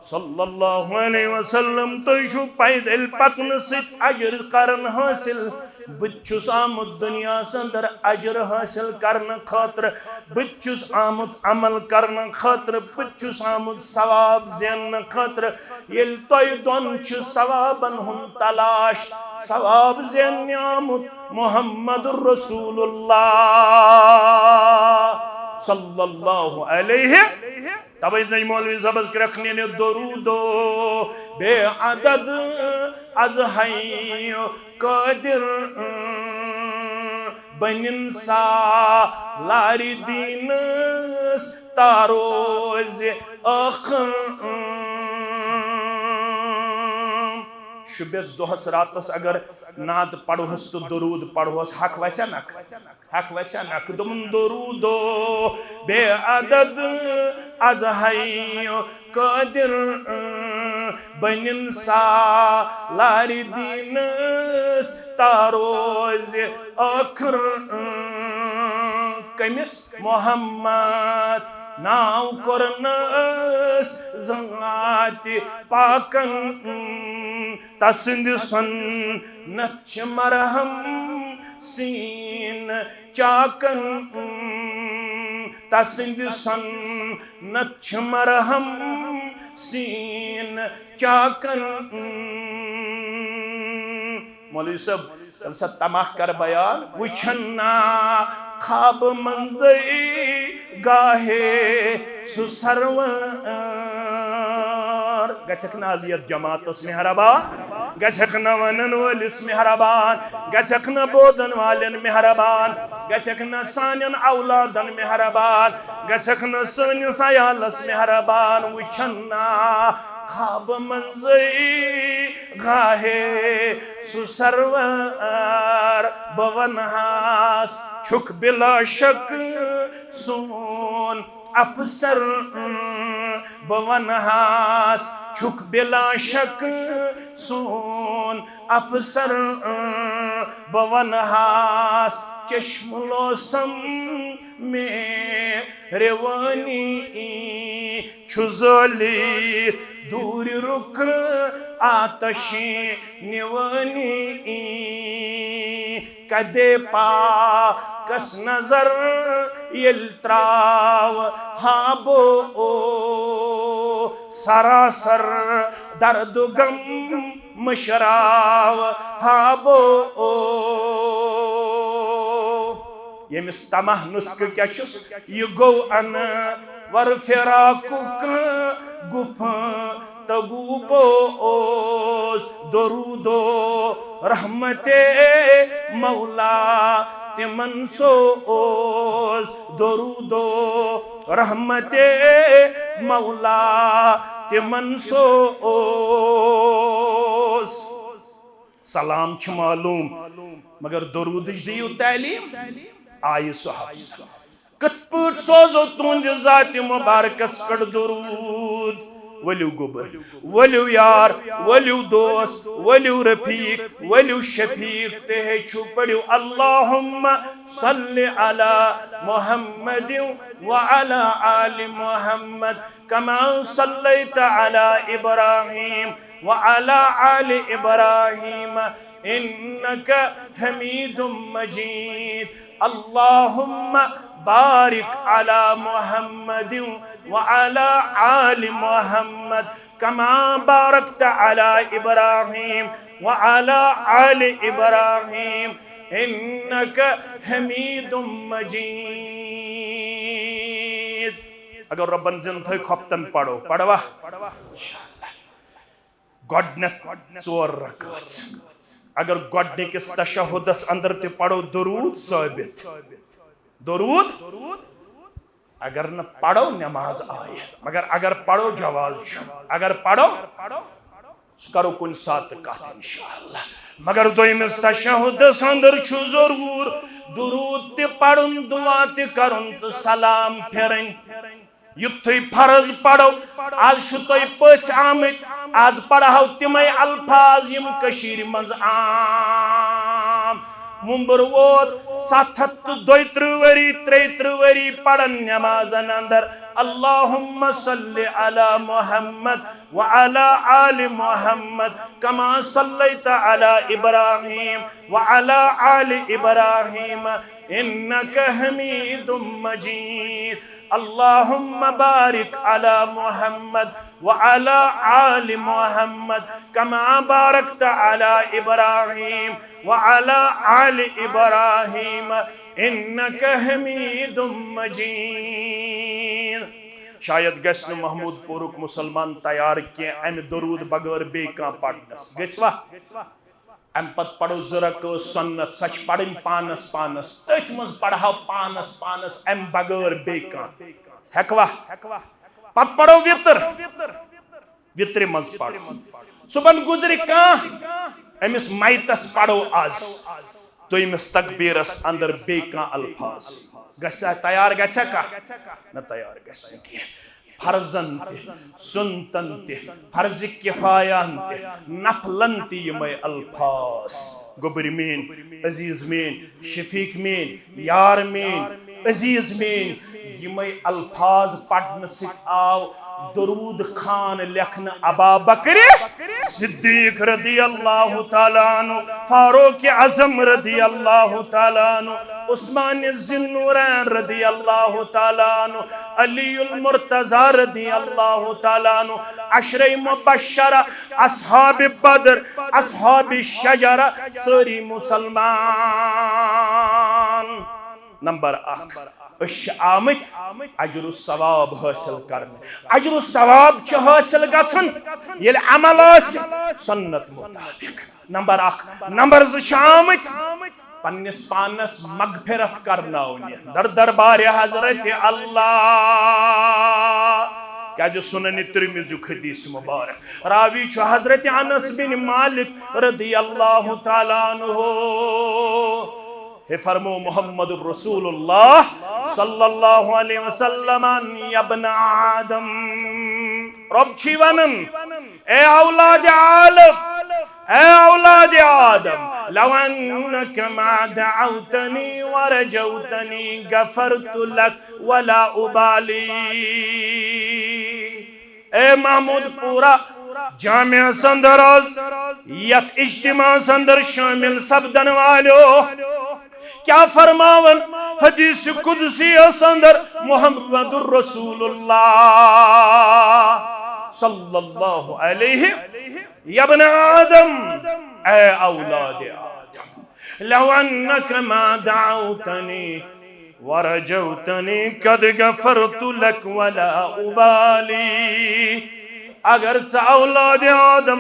सल्लल्लाहु अलैहि वसल्लम तय पैदल पकन सित अजर करन हासिल बुछुस आमुद दुनिया अंदर अजर हासिल करने खातर बुछुस आमुद अमल करने खातर बुछुस आमुद सवाब ज़ेन खातर ये तोय दोन छु सवाबन हुन तलाश सवाब ज़ेन आमुद मोहम्मदुर रसूलुल्लाह सल्लल्लाहु अलैहि तबे जै मौलवी जबज रखने ने दरूदो बेअदद अज हयो कादिर बनिन सा लारी दीनस तारोज अखर शुबस दोहस रातस अगर नाद पढ़ोस तो दरूद पढ़ोस हक वैसा नक दुमन दरूदो बेअदद अज हयो कादिर बनिन सा लारी दीनस तारोज अखर कमिस मोहम्मद नाव करनस ज़ाति पाकन तसिंद सन नच मरहम सीन चाकन तसिंद सन नच मरहम सीन चाकन मौलवी साहब तमाह कर बयान वुछन्ना खाब मंजई गाहे सुसरवर गछक नाजियत जमातस मेहरबान गछक न वनन वलिस मेहरबान गछक न बोदन वालन मेहरबान गछक न सानन औलादन मेहरबान गछक न सनिस अयालस मेहरबान वुछन्ना खाब मंजई गाहे सुसरवर बवनहास छुक बिला शक सोन अफसर बवनहास छुक बिला शक सोन अफसर बवनहास चश्मलोसम में रेवानी छुजोली दूर रुख आतशी निवानी कदे पा कस नजर यल्त्राव हाबो सरासर दर्द गम मशराव हाबो यमिस तमाह नुस्क क्या छुस यह गो अन वर फिराकुक गुफ तगुबो दरूदो रहमते मौला तिमनसो दरूदो रहमते मौला तिमनसो सलाम छ मालूम मगर दरूद दियो तालीम आय सुहाब कत पट सोजो तुंद जात मुबारकस पर दरूद वलियो गोबर वलियो यार वलियो दोस्त वलियो रफीक वलियो शफीक ते छु पढ़ियो अल्लाहुम्मा सल्लि अला मुहम्मद व अला आलि मुहम्मद कमा सल्लैत अला इब्राहीम व अला आलि इब्राहीम इन्नका हमीदुम मजीद अल्लाहुम्मा बारिक अला मुहम्मद व अला आलि मुहम्मद कमा बारकत अला इब्राहीम व अला आलि इब्राहीम इन्नका हमीदुम मजीद। अगर रब्बन जिन थे खप्तन पढ़ो पढ़वा गॉडनेस चोर रकात अगर गॉडनिकस तशहुदस अंदर ते पढ़ो दरूद साबित दरूद अगर न पढ़ो नमाज आए मगर अगर पढ़ो जवाज अगर पढ़ो करो कुन साथ कथ इंशाअल्लाह मगर दोइमस तशहुदस अंदर छु जरूर दरूद ते पढ़ुन दुआ ते करुन तो सलाम फेरन युत्थै फर्ज पढ़ो आज शुतै पछ आमत आज पढ़ाओ तिमै अल्फाज यम कशीर मज आम मुंबर वोत 732 वरी 33 वरी पढ़न नमाजन अंदर अल्लाहुम्मा सल्लि अला मुहम्मद व अला आलि मुहम्मद कमा सल्लैत अला इब्राहीम व अला आलि इब्राहीम इन्नका हमीदुम मजीद अल्लाहुम्मा बारिक अला मुहम्मद व अला आलि मुहम्मद कमा बारकत अला इब्राहीम व अला आलि इब्राहीम इन्नका हमीदुम मजीद। शायद गस महमूद पुरुक मुसलमान तैयार के अम दरूद बगैर बे का पढ़नस गछवा अम पत पढ़ो जरक सुन्नत सच पढ़न पानस पानस तथ मज पढ़ाओ पानस पानस अम बगैर बे का हकवा पत पढ़ो वितर वित्र मज पढ़ो सुबन गुजर का अमिस मैतस पढ़ो आज दोइमस तकबीरस अंदर बे का अल्फाज गछा तैयार गछा का न तैयार गछन की फर्जन ते सुनतन ते फर्ज किफायन ते नफलन ते यमै अल्फाज गोबर मीन अजीज मीन शफीक मीन यार मीन अजीज मीन यमै अल्फाज पढ़न सित आव दरूद खान लखन अबा बकर सिद्दीक रदी अल्लाह तआला अन्हु फारूक आजम रदी अल्लाह तआला अन्हु उस्मान ज़िन्नूरैन रदी अल्लाह तआला अन्हु अलीउल मुर्तज़ा रदी अल्लाह तआला अन्हु अशरे मुबश्शरा अस्हाब बद्र अस्हाब शजरा सारी मुसलमान। नंबर 1 आमत अजर सवाब हासिल करने अजर सवाब हासिल गसन ये अमल सुन्नत मुताबिक नंबर 1 नंबर 2 आमत पन्निस पानस मगफिरत करनाउने दर दरबार हजरत अल्लाह क्या जो सुनन तिरमिज़ी हदीस मुबारक रावी छु हजरत अनस बिन मालिक रदियल्लाहु ताला अन्हु हे फरमो मोहम्मद रसूलुल्लाह सल्लल्लाहु अलैहि वसल्लम या इब्न आदम रब छी वनन ए औलाद आलम ए औलाद आदम लव अन्नक मा दअउतनी व रजौतनी गफरतु लक वला उबाली। ए महमूद पूरा जामिया संदर यत इज्तिमा संदर शामिल सब्दन वालो क्या फरमावन हदीस कुदसी संदर मुहम्मदुर रसूलुल्लाह सल्लल्लाहु अलैहि या इब्न आदम ए औलाद आदम लव अन्नक मा दअउतनी व रजौतनी कद गफरतु लक वला उबाली। अगर औलाद आदम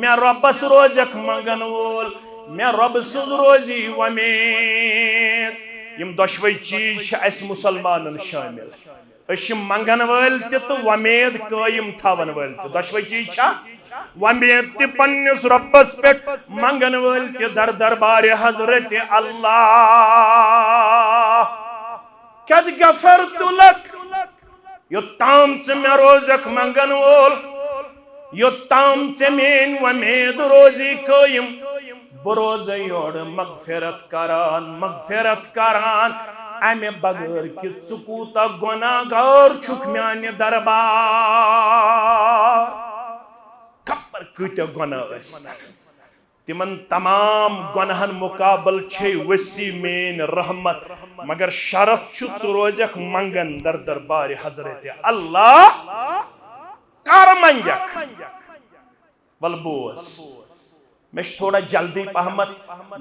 मैं रब्बस रोजक मंगन वोल मैं रब सुज रोजी वमेद यम दशवै चीज अस मुसलमानन शामिल मंगन वल तो वमेद कायम थावन वल दशवै चीज वमेद ते पन्निस रब्बस पे मंगन वल ते दर दरबार हजरत अल्लाह कद गफरतु लक योत्ताम से मैं रोजक मंगन वोल योत्ताम से मेन वमेद रोजी कायम बरोज योड़ मगफिरत करान अमे बगैर कि चुकूता गुनाहगार छुक म्याने दरबार खबर कत गुनाह तिमन तमाम गुनाहन मुकाबल छे वसी मेन रहमत मगर शरत छु रोजक मंगन दर दरबार हजरत अल्लाह कर मंजक वल बोस मे थोड़ा जल्दी पहमत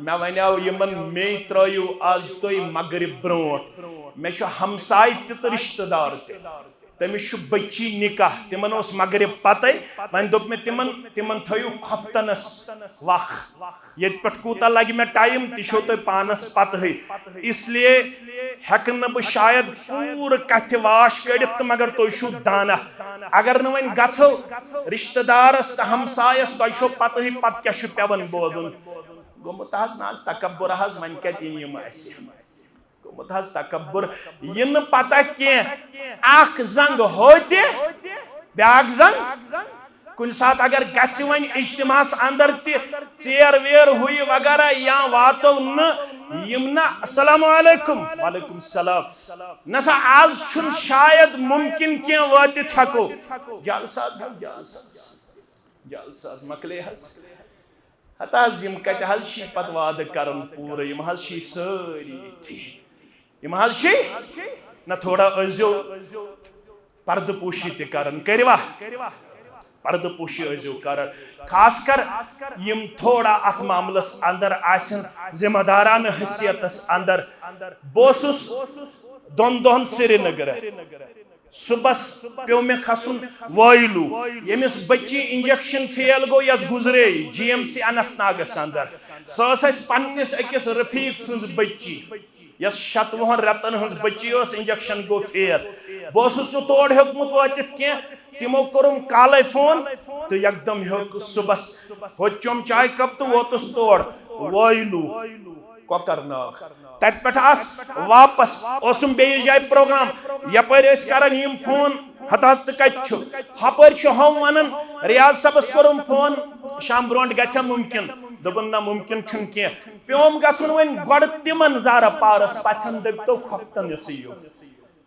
मे वनो यमन मे त्रयु आज तुम मगरिब ब्रोट मे हमसाय तो रिश्तेदार तमिस बच्ची निकाह तिमन मगरिब पत वन दोप मे तिमन थयु खफ्तनस वख ये पे कूता लगे मे टाइम तौ तुम पानस पत इसलिए हेक न शायद पूर कथ वाश कड़ित मगर तुम दाना अगर न वन गो रिश्तेदारस तो हमसायस तुम पत पत क्या पेवन बोदन गोमुत ना तकब्बुर वन गोमुत तकब्बुर यह पता कह जंग होते ब्याक जंग कुन सात अगर गच वन इज्तिमास अंदर तेर वेर हुई वगैरह या वातो न अस्सलामु अलैकुम वालेकुम सलाम नसा आज छुन शायद मुमकिन क्या वातित हको जलसाज मकले हस हताज यम कत हल शी पत वाद करन पूरे यम हल शी सारी थी यम हल शी न थोड़ा अजो पर्द पोशी ते करन करवा पर्द पोशी अजो कर खासकर यम थोड़ा अत मामलस अंदर आसन जिम्मेदारान हैसियतस अंदर बोसुस दोन दोन श्रीनगर सुबह पे मे खसन वायलू यमिस बच्ची इंजेक्शन फेल गो यस गुजरे GMC अनंतनागस अंदर सस पन्निस अकिस रफीक सन्ज बच्ची यस 7 रतन हज बच्ची इंजेक्शन गो फेल बस तोड़ हेकमुत वातित क्या तिमो कोरुम काले फोन तो एकदम हेक सुबह हो चम चाय कप तो वोतुस तोड़ वायलू कोकरनाग तत पे वापस ओसुम बे जाय प्रोग्राम यपर करन यम फोन हता कछु हपर हम वन रियाज सबस कोरुम फोन शाम ब्रोट गछा मुमकिन दोपन ना मुमकिन छुन कह पेम गुन वन गोड़ तिमन जार पारस पछन दो खफ्तन यो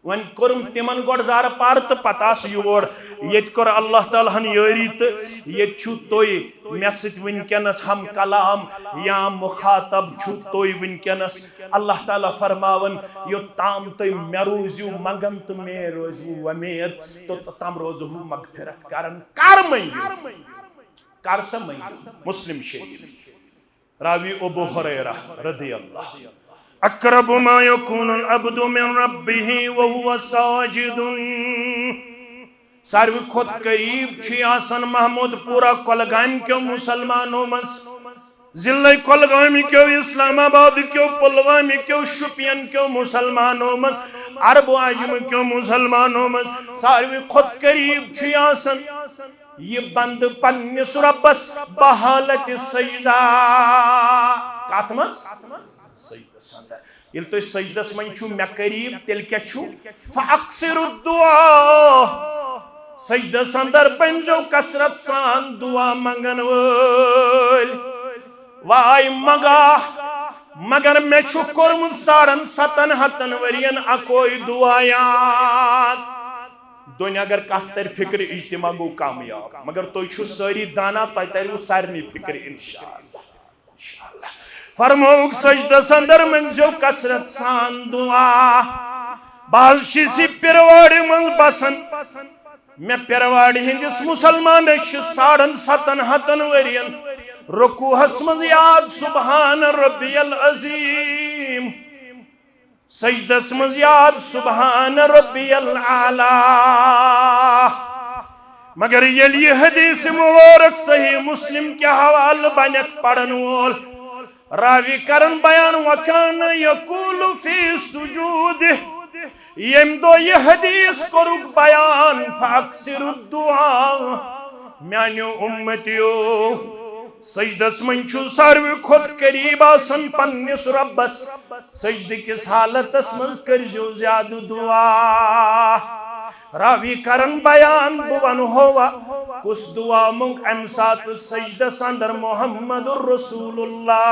वन कोरुम तिमन गोड़ जार पार तो पतास योर ये कोर अल्लाह ताला हन यारी तो ये छु तोय मे सत वनकनस हम कलाम या मुखातब छु तोय वनकनस अल्लाह ताला फरमावन यो ताम तोय मे रोजू मंगन तो मे रोजू वमेद तो तम रोजू मगफिरत करन कर मंगू कर स मंगू मुस्लिम शरीफ रावी अबू हुरैरा रदियल्लाहु अक़रबु मा यकूनुल अब्दु मिन रब्बिही व हुवा साजिदुन। सारवी खोत करीब आसन महमूदपुरा कोलगाम क्यों मुसलमानों मज, जिले कोलगाम क्यों, इस्लामाबाद क्यों, पुलवामा क्यों, शुपियन क्यों मुसलमानों मज, अरब आजम क्यों मुसलमानों मज सारवी खोत करीब आसन ये बंद पन्निस रब्बस बहालत सजदा। कत मज सजदस अंदर ये तो सजदस मन मे करीब तेल क्या फअक्सिरु दुआ। सजदस अंदर बनो कसरत सान दुआ मंगन वल। वाय मगा मगर मे कोर्मुत 7,500 वरियन अकोई दुआयात। दुनिया अगर कत तर फिक्र इज्तिमा गो कामयाब, मगर तुम सारी दाना तुम तरु सारे फिक्र इंशाअल्लाह। फरमोक सजदस अंदर मंजो कसरत सान दुआ। बाल पिरवाड़ी मज बसन मे पिरवाड़ी हिंदिस मुसलमान 7,500 वरियन रुकूहस मज याद सुबहान रब्बियल अजीम, सजदस मज याद सुबहान रब्बियल आला। मगर ये हदीस मुबारक सही मुस्लिम के हवाल बनक पढ़न वोल रावी करन बयान वकान यकूल फी सुजूद। यम दो ये हदीस करुक बयान फअक्सिरु दुआ। म्यान्यो उम्मतियो सजदस मन सारवी खोत करीब आसन पन्निस रब्बस सजद किस हालतस मज करजो ज्याद दुआ। रावी करन बयान बुवन होवा कुछ दुआ मुंग अम सात सजदस अंदर मुहम्मदुर रसूलुल्लाह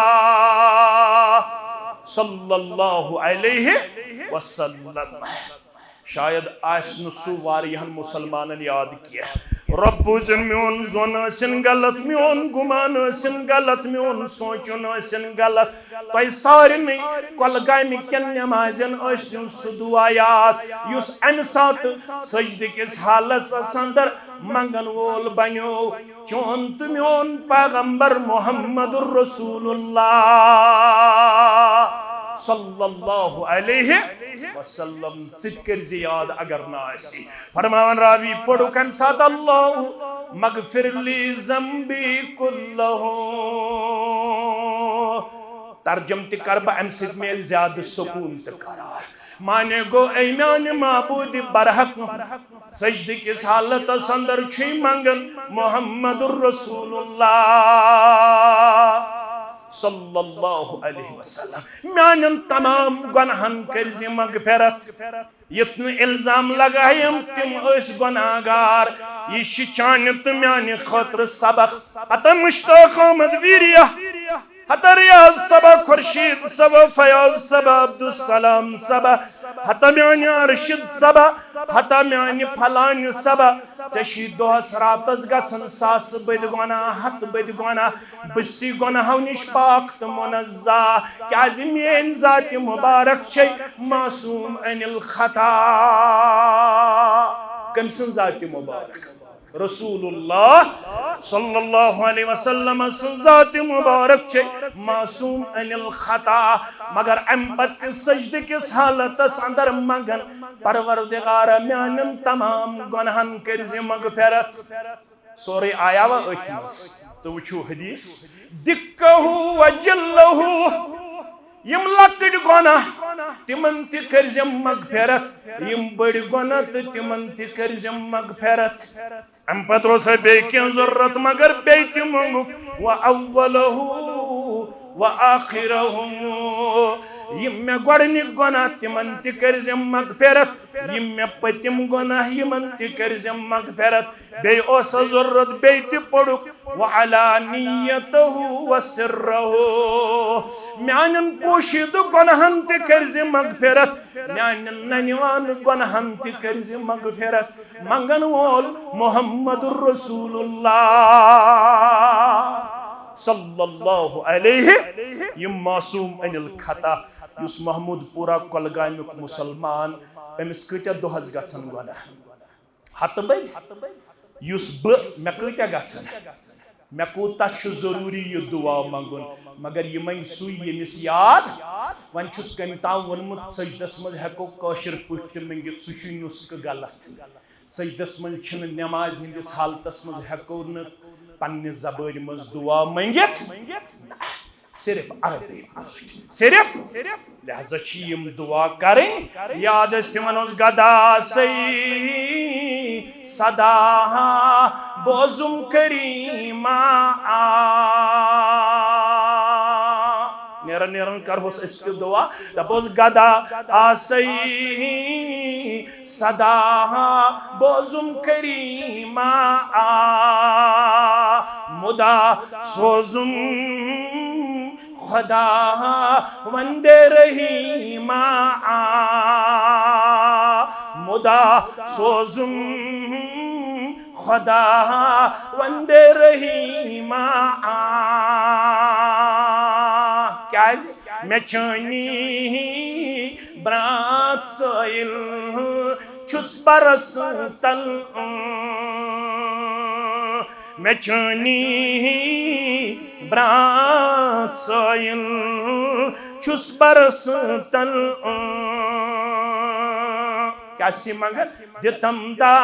सल्लल्लाहु अलैहि वसल्लम। शायद आसन सु वारियन मुसलमानन याद किया रब्बुजन म्योन जोन आसन गलत, म्योन गुमान आसन गलत, म्योन सोचन आसन गलत, तोय सारनी कोलगाम केन नमाजन आसन सु दुआ याद युस अम सात सजद किस हालस अंदर मंगन वोल बनो चोन तो म्योन पैगंबर मुहम्मदुर रसूलुल्लाह सल्लल्लाहु अलैहि वसल्लम सिद्कर जियाद अगर ना आसी। फरमान रावी पढ़ो कम साथ अल्लाह मगफिर ली ज़म्बी कुल्लहु। तर्जम ति करब अम सिद मेल ज्यादा सुकून त करार माने गो ऐ म्यान माबूद बरहक सजद किस हालत अंदर छी मंगन मुहम्मदुर रसूलुल्लाह सल्लल्लाहु अलैहि वसल्लम। म्यानन तमाम गुनाहन करजि मगफिरत। यत्न इल्जाम लगायम तिम अस गुनाहगार ये चान तो म्यान खतर सबक हत मुश्ताक अहमद वीरिया हत रियाज सबा खुर्शीद सबा फयाज सबा अब्दुलसलाम सबा हत म्यान अरशिद सबा हत म्यान फलान सबा चशी दोहस रातस गसन सास बद गुनाह हत बद गुनाह बसी गुनाहों निश पाक तो मुनज़्ज़ा क्याज मेन जात मुबारक छे मासूम अनिल खता। कमसन जात मुबारक रसूलुल्लाह सल्लल्लाहु अलैहि वसल्लम जात मुबारक छे मासूम अनिल खता। मगर अम पत सजद किस हालतस अंदर मंगन परवरदिगार म्यानन तमाम गुनाहन करजि मगफिरत। सोरे आया व अथमस तो वुचो हदीस दिक्कहु व जल्लहु यम लकड़ गुनाह तिमन ति करजम मगफिरत, यम बड़ गुनाह तिमन ति करजम मगफिरत। अम पत रोस बे क्या जरूरत मगर बे तिमंगु व अव्वलहु व आखिरहु यम मे गोडनि गुनाह तिमन ति करजम मगफिरत, यम मे पतिम गुनाह यमन ति करजम मगफिरत। बे ओस जरूरत बे ति पड़ुक व अलानियतहु व सिर्रहु म्यानन पोशीद गुनाहन ति करजि मगफिरत, म्यानन ननिवान गुनाहन ति करजि मगफिरत। मंगन वोल मुहम्मदुर रसूलुल्लाह सल्लल्लाहु अलैहि यम मासूम अनिल खता युस महमूदपुरा कोलगामुक मुसलमान अमिस कत्या दोहस गछन गुनाह हत बद युस ब मे कत्या गछन मे कूता जरूरी ये दुआ मंगुन मगर ये मन सु यमिस याद वन छुस कम ताम वोनमुत सजदस मज हेको कौशर पुट मंगित सह नुस्ख गलत सजदस मज नमाज हंदिस हालतस मज हेको न पन्ने ज़बान मज दुआ मंगित सिर्फ अरबी सिर्फ लिहाजा यम दुआ करें याद तिमन गदा सही सदा बोजुम करीमा नेरन नेरन कर होस इस दुआ दपोस गदा आसई सदा बोजुम करीमा मुदा सोजुम खुदा वंदे रहीमा मुदा सोजुम खुदा वंदे रहीमा क्या मैं चानी ब्रात सोइल छुस बरस तल मैं चानी ब्रात सोइल छुस बरस तल क्या सी मगर दितम दा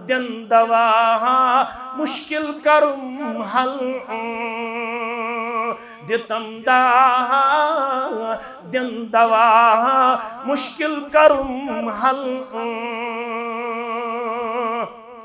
दिन दवा मुश्किल करूं हल दितम दा दिन दवा मुश्किल करूं हल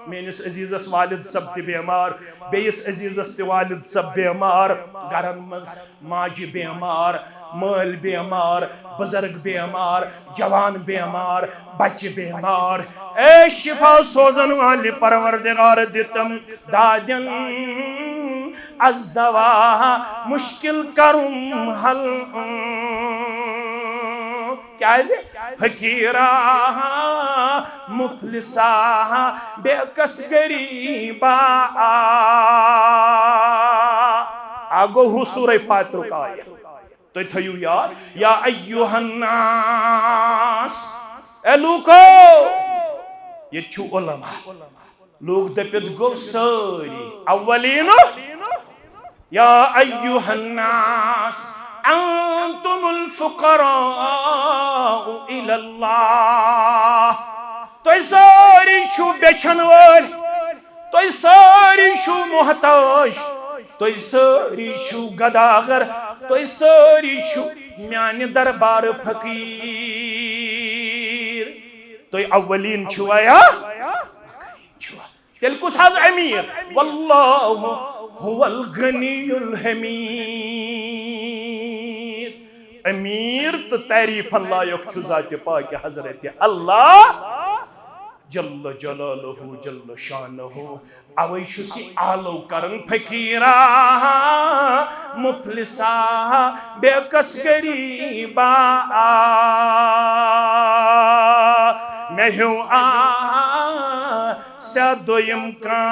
मेनिस अजीजस वालिद सब ते बेमार बेस अजीजस ते वालिद सब बेमार गरन मज माजी बेमार माल बेमार बुजुर्ग बेमार जवान बेमार बच्चे बेमार ए शिफा सोजन वाले परवरदिगार दितम दादन अज दवा मुश्किल करूं हल क्या फकीरा मुफलिसा बेकस गरीबा आगो हुसूर फातिह का तो थयू यार या अय्युहन्नास ए लूको ये छु उलमा लोग दपित गो सारी अव्वलीन या अय्युहन्नास अंतुमुल फुकराउ इलल्लाह तो सारी छु बेचन वाल तो सारी छु मोहताज तो सारी छु गदागर तो सारी छु म्यान दरबार फकीर तो अव्वलीन छुआया तेल कुछ हाज अमीर वल्लाहु हुवल गनीयुल हमीद अमीर तो तारीफ अल्लाह यक छु जात पाक हजरत अल्लाह जल्ल जलालहु जल्ल शानहु अवै छुसी आलो करन फकीरा मुफलिसा बेकस गरीबा मैं हूँ दोयम का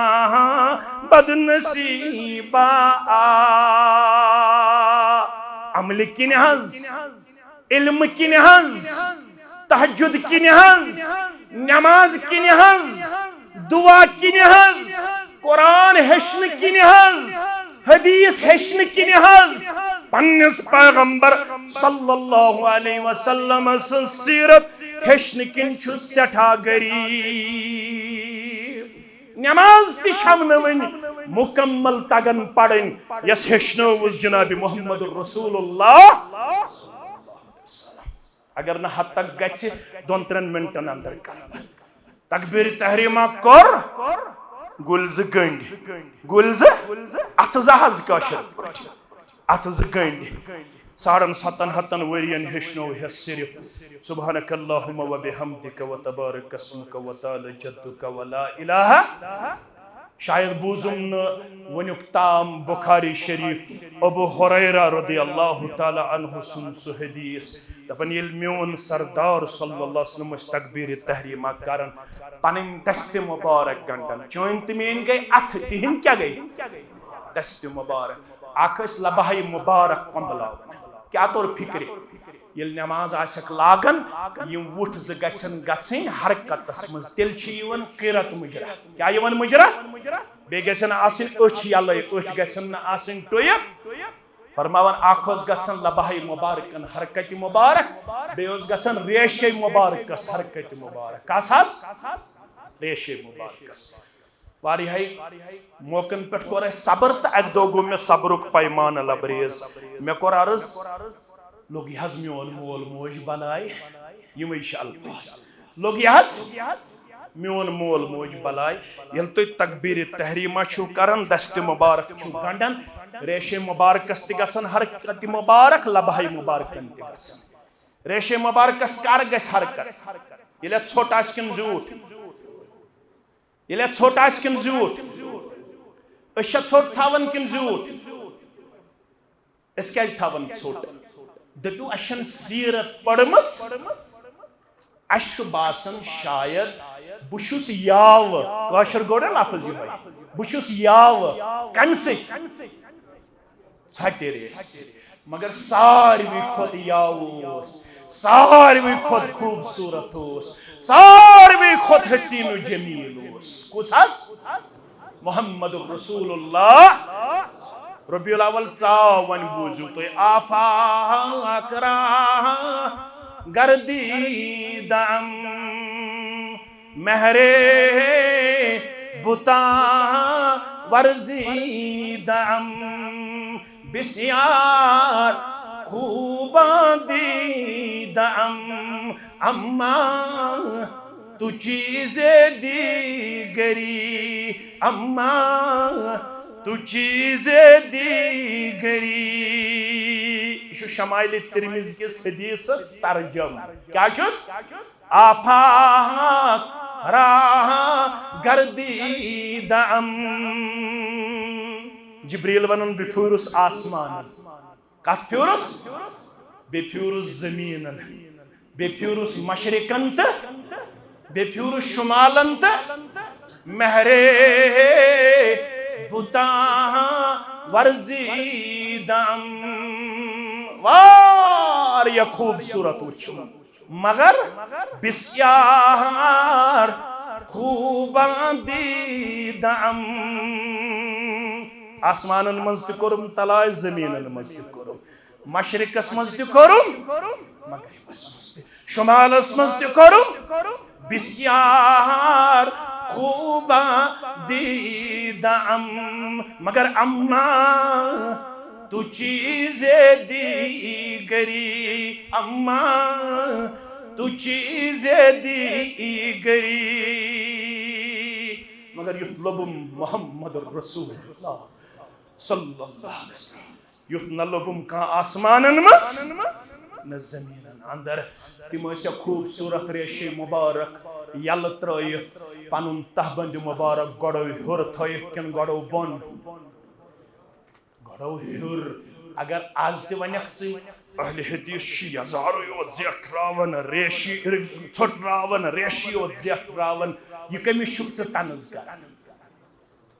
बदनसीबा अमल की निहज इल्म की निहज तहज्जुद की निहज नमाज की निहज दुआ की निहज कुरान हेशन की निहज हदीस हेशन की निहज पन्निस पैगंबर सल्लल्लाहु अलैहि वसल्लम सीरत हेशन किन छु सेठा गरीब नमाज तिशमन मुकम्मल तगन पढ़न यस हेशनो जनाब मोहम्मद रसूलुल्लाह अगर न हद तक गि 2-3 मिनटन अंदर कर तकबीर तहरीमा कर गुलज गंड गुलज अत जहाज काशर अत गंड 7.5 वरियन हेशनो हेस सिर्फ सुब्हानकल्लाहुम्मा व बिहम्दिका व तबारक अस्मुका व तआला जद्दुका व ला इलाहा शायद बूजुम न वनुक ताम बुखारी शरीफ अबू हुरैरा रदियल्लाहु ताला अन्हु सुन हदीस दपन येल म्योन सरदार सल्लल्लाहु अलैहि वसल्लम तकबीर तहरीमा करन पन दस्त मुबारक गंडन चोन तमेन गई अथ तिहिन क्या गई दस्त मुबारक आकस लबाई मुबारक कंबलावन क्या तौर फिक्र ये नमाज आशक लागन यम वुठ ज गछन गछन हरकतस मज तिल यवन क़िरत मुजरा क्या यवन मुजरा बे गछन आसिन अछ यलै अछ गछन न आसिन टोयत फरमावन आखोस गसन लबाही मुबारकन हरकत मुबारक बेओस गसन रेशे मुबारकस हरकत मुबारक कासास रेशे मुबारकस वारी है मौकन पे कोर सब्र तो अक दो गो मे सब्रुक पैमान लबरेज मे कोर अर्ज लोग यह मोन मोल मोज बनाए यम अल्फाज लोग यह मोन मोल मोज बनाए ये तुम तकबीर तहरीमा करन दस्त मुबारक गंडन रेशे मुबारकस तन हरकत मुबारक लबाही मुबारकन तन रेशे मुबारकस कर गस हरकत ये छोट आन जूठ ये छोट आन जूठ छोट थावन किन जूठ क्या थावन छोट दपू अशन सीरत पढ़म बासन शायद बुशुस याव काशर गो लफज ये बुशुस याव कम छटे रेस मगर सारवी खोत याव सारवी खोत खूबसूरत सारवी खोत हसीन जमील कुस मोहम्मद रसूलुल्लाह रबीउल अव्वल चाव वन बूझू तो आफाक गर्दीदम महरे बुता वर्जीदम बिस्यार खूबा दीदम अम्मा तू चीज़े दीगरी अम्मा तू चीज़े दीगरी शमाइल तिरमिज़ किस हदीस तर्जम क्या चुस आफाक राह गर्दीदम जिब्रील वनन बिफ्यूरुस आसमान कत फ्यूरुस बेफ्यूरुस जमीनन बेफ्यूरुस मशरिकन त बेफ्यूरुस शुमालन त महरे बुता वर्जीदम वारिया खूबसूरत वुचुम मगर बिस्यार खूबा दीदम आसमानन मज तुम तलाय जमीनन मज तुम मशरिकस मज तुम मगरिबस मज शुमालस मज तुम बिस्यार खूबा दीदम मगर अम्मा तू चीज़े दीगरी अम्मा तू चीज़े दीगरी मगर युत लबुम मोहम्मद रसूलुल्लाह सल्लल्लाहु अलैहि वसल्लम युत न लबुम का आसमानन मज न जमीनन अंदर तिम खूबसूरत रेशे मुबारक यल त्रयित पनुन तहबंद मुबारक गड़ो हुर थयित किन गड़ो बन गड़ो हुर अगर आज ते वनक अहले हदीस यजारो योत जेठरावन रेशी छोटरावन रेशी योत जेठरावन ये कमी छुक तनज करन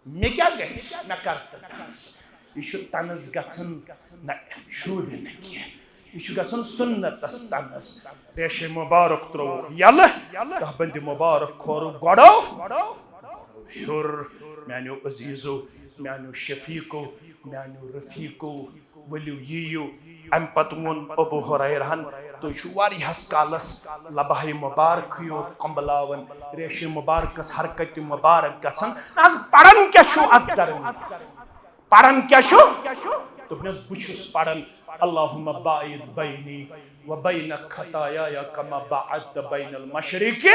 मे क्या गस मे कर तनज ये तनज गसन न शूबे न किया ये गसन सुन्नतस तनज रेशे मुबारक त्रो यल तहबंद मुबारक खोर गड़ो हुर म्यानो अजीजो म्यानो शफीको म्यानो रफीको वलियो यीयो अम पतवन अबू हुरैरहन तो वारियास कालस लबाही मुबारक यो कंबलावन रेशे मुबारकस हरकत मुबारक गसन आज पढ़न क्या शो अदर पढ़न क्या शो तो बुछुस पढ़न अल्लाहुम्मा बाइद बैनी व बैन खताया कमा बाअद बैनल मशरिक़ि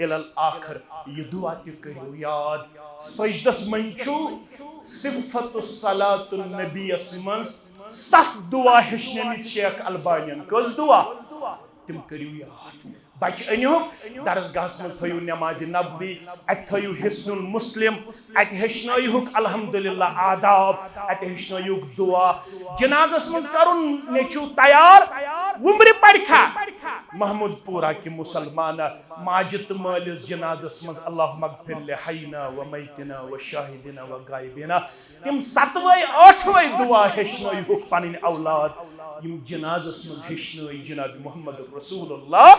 इलल आखिर ये दुआ ते करियो याद सजदस मंचू सिफतुस सलातुन नबी असमंस सख दुआ हेचन शेख अलबानियन कस दुआ तुम करियो याद बच अनु दरसगाह मज थयु नमाज नबवी अत थयु हिस्नुल मुस्लिम अत हेचनयुक अल्हम्दुलिल्लाह आदाब अत हेचनयुक दुआ जनाजस मज करुन नेचु तैयार उम्र पड़खा महमूदपुरा की मुसलमान माजिद मालिस जनाजस मज अल्लाह मगफिर ले हयना व मैतना व शाहिदिना व गायबिना तिम 7वें 8वें दुआ हेचनयुक पनिन औलाद यम जनाजस मज हेचनय जनाब मोहम्मद रसूलुल्लाह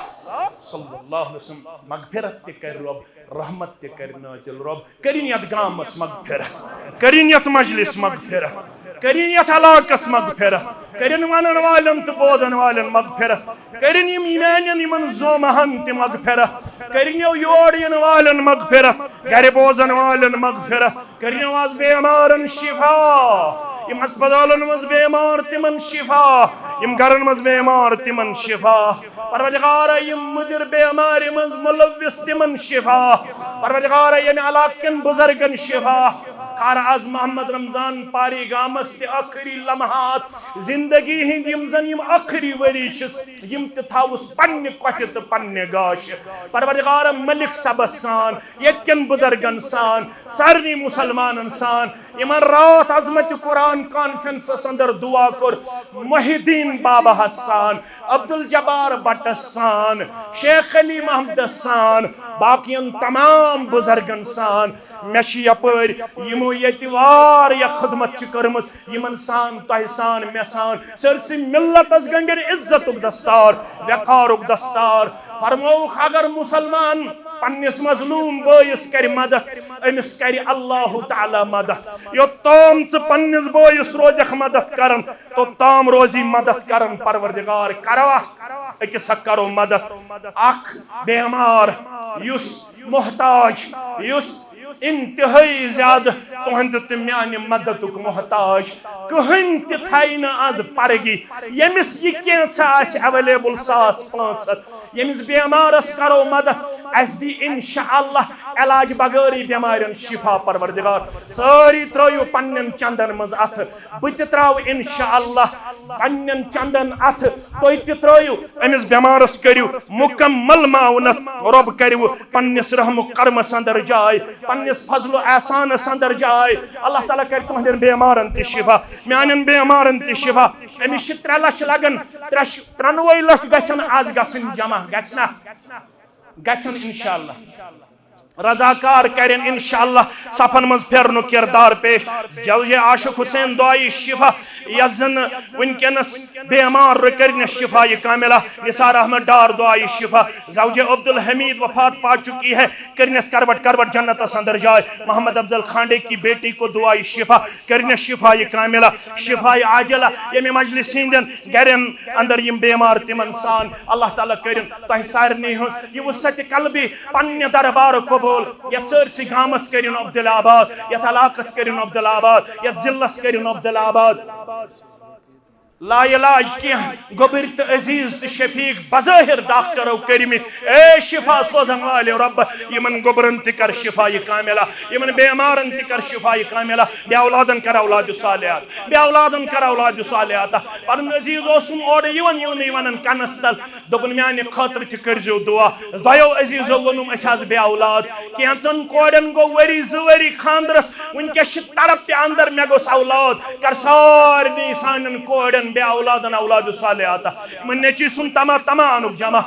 सल्लल्लाहु अलैहि वसल्लम मगफिरत ते कर रब रहमत ते कर नाजिल रब करिन यत गामस मगफिरत करिन यत मजलिस मगफिरत करिन यथ इलाकस मगफिरत करिन वनन वालन तो बोदन वालन मगफिरत करिन यम ईमानियन यमन जोमहन ते मगफिरत करिन योर यन वालन मगफिरत घर बोजन वालन मगफिरत करिन आज बेमारन शिफा यम अस्पतालन मज बेमार तिमन शिफा यम घरन मज बेमार तिमन शिफा परवरदिगार यम मुदिर बेमार मज मुलव्विस तिमन शिफा परवरदिगार यम इलाकन बुजुर्गन शिफा कार आज मोहम्मद रमजान पारी गामस ते आखिरी लम्हात जिंदगी हिंद यम जन यम आखिरी वरी यम ते थाउस पन्ने कोठे ते पन्ने गाश परवरदिगार मलिक सबसान यत्कन बुजुर्गन सान सारनी मुसलमानन सान यमन रात अजमत कुरान कॉन्फ्रेंस अंदर दुआ कर मोहिद्दीन बाबा हसान अब्दुल जब्बार भट्ट सान शेख अली महमद सान बाकियन तमाम बुजुर्गन सान मेशी यपर यमो यतिवार या खिदमत करमस यमन सान तह सान मे सान सरसी मिल्लतस गंडर इज्जतुक दस्तार वकारुक दस्तार फरमौख अगर मुसलमान पन्निस मजलूम बोयस कर मदद अमिस कर अल्लाह ताला मदद यो तोम च पन्निस बोयस रोजख मदद करन तो ताम रोजी मदद करन परवरदिगार करवा अकिस करो मदद अख बेमार युस मोहताज युस इंतहाई ज्यादा तुहंद तो म्यान मददुक मोहताज कहन ते थाई न आज परगी यमिस ये कैंसा अवेलेबल 700-500 यमिस बेमारस करो मदद अस दी इंशाअल्लाह इलाज बगैर बेमारन शिफा परवरदिगार सारी त्रयो पन्नन चंदन मज अथ बत त्राव इंशाअल्लाह पन्नन चंदन अथ तोय ते त्रयो अमिस बेमारस करियो मुकम्मल माउनत रब करियो पन्निस रहम करम संदर जाय पन्निस फजलो एहसान संदर जाय अल्लाह ताला कर तुहंदन बेमारन ते शिफा म्यानन बेमारन ते शिफा अमिस 3 लाख लगन 93 लाख गसन आज गसन जमा गसना गसन इंशाअल्लाह रजाकार करें इंशाअल्लाह सफन मज फेरनु किरदार पेश जवजे आशिक हुसैन दुआई शिफा यजन वनकनस बेमार करने शिफा कामिला निसार अहमद डार दुआई शिफा जवजे अब्दुल हमीद वफात पा चुकी है करने करवट करवट जन्नत अंदर जाए मोहम्मद अफजल खांडे की बेटी को दुआई शिफा करने शिफा कामिला शिफा आजिला यमे मजलिस हिंदन गरन अंदर यम बेमार तिमन सान अल्लाह ताला करिन तह सारनी हज ये वसत कल्बी पन्ने दरबार को यथ सरसी गामस करिन अब्दुलाबाद यथ इलाकस करिन अब्दुलाबाद यथ जिल्लस करिन अब्दुलाबाद ला इलाज क्या गोबर तो अजीज तो शफीक बज़ाहिर डॉक्टरों करमित ए शिफा सोजन वाले रब यमन गोबरन तिकर शिफा कामिला यमन बेमारन तिकर शिफा कामिला बे औलादन कर औलाद सालियात बे औलादन कर औलाद सालियात पर अजीज ओसुन ओर यवन यवन कनस तल दोपन म्यान खतर त करजो दुआ दयो अजीजो वनुम अस बे औलाद कैंचन कोडन गो वरी जवरी खानदरस वनकस तरफ पे अंदर मे गोस औलाद कर सारनी सानन कोडन बे औलादन औलाद सालियात मन नेची सुन तमा तमा अनुक जमा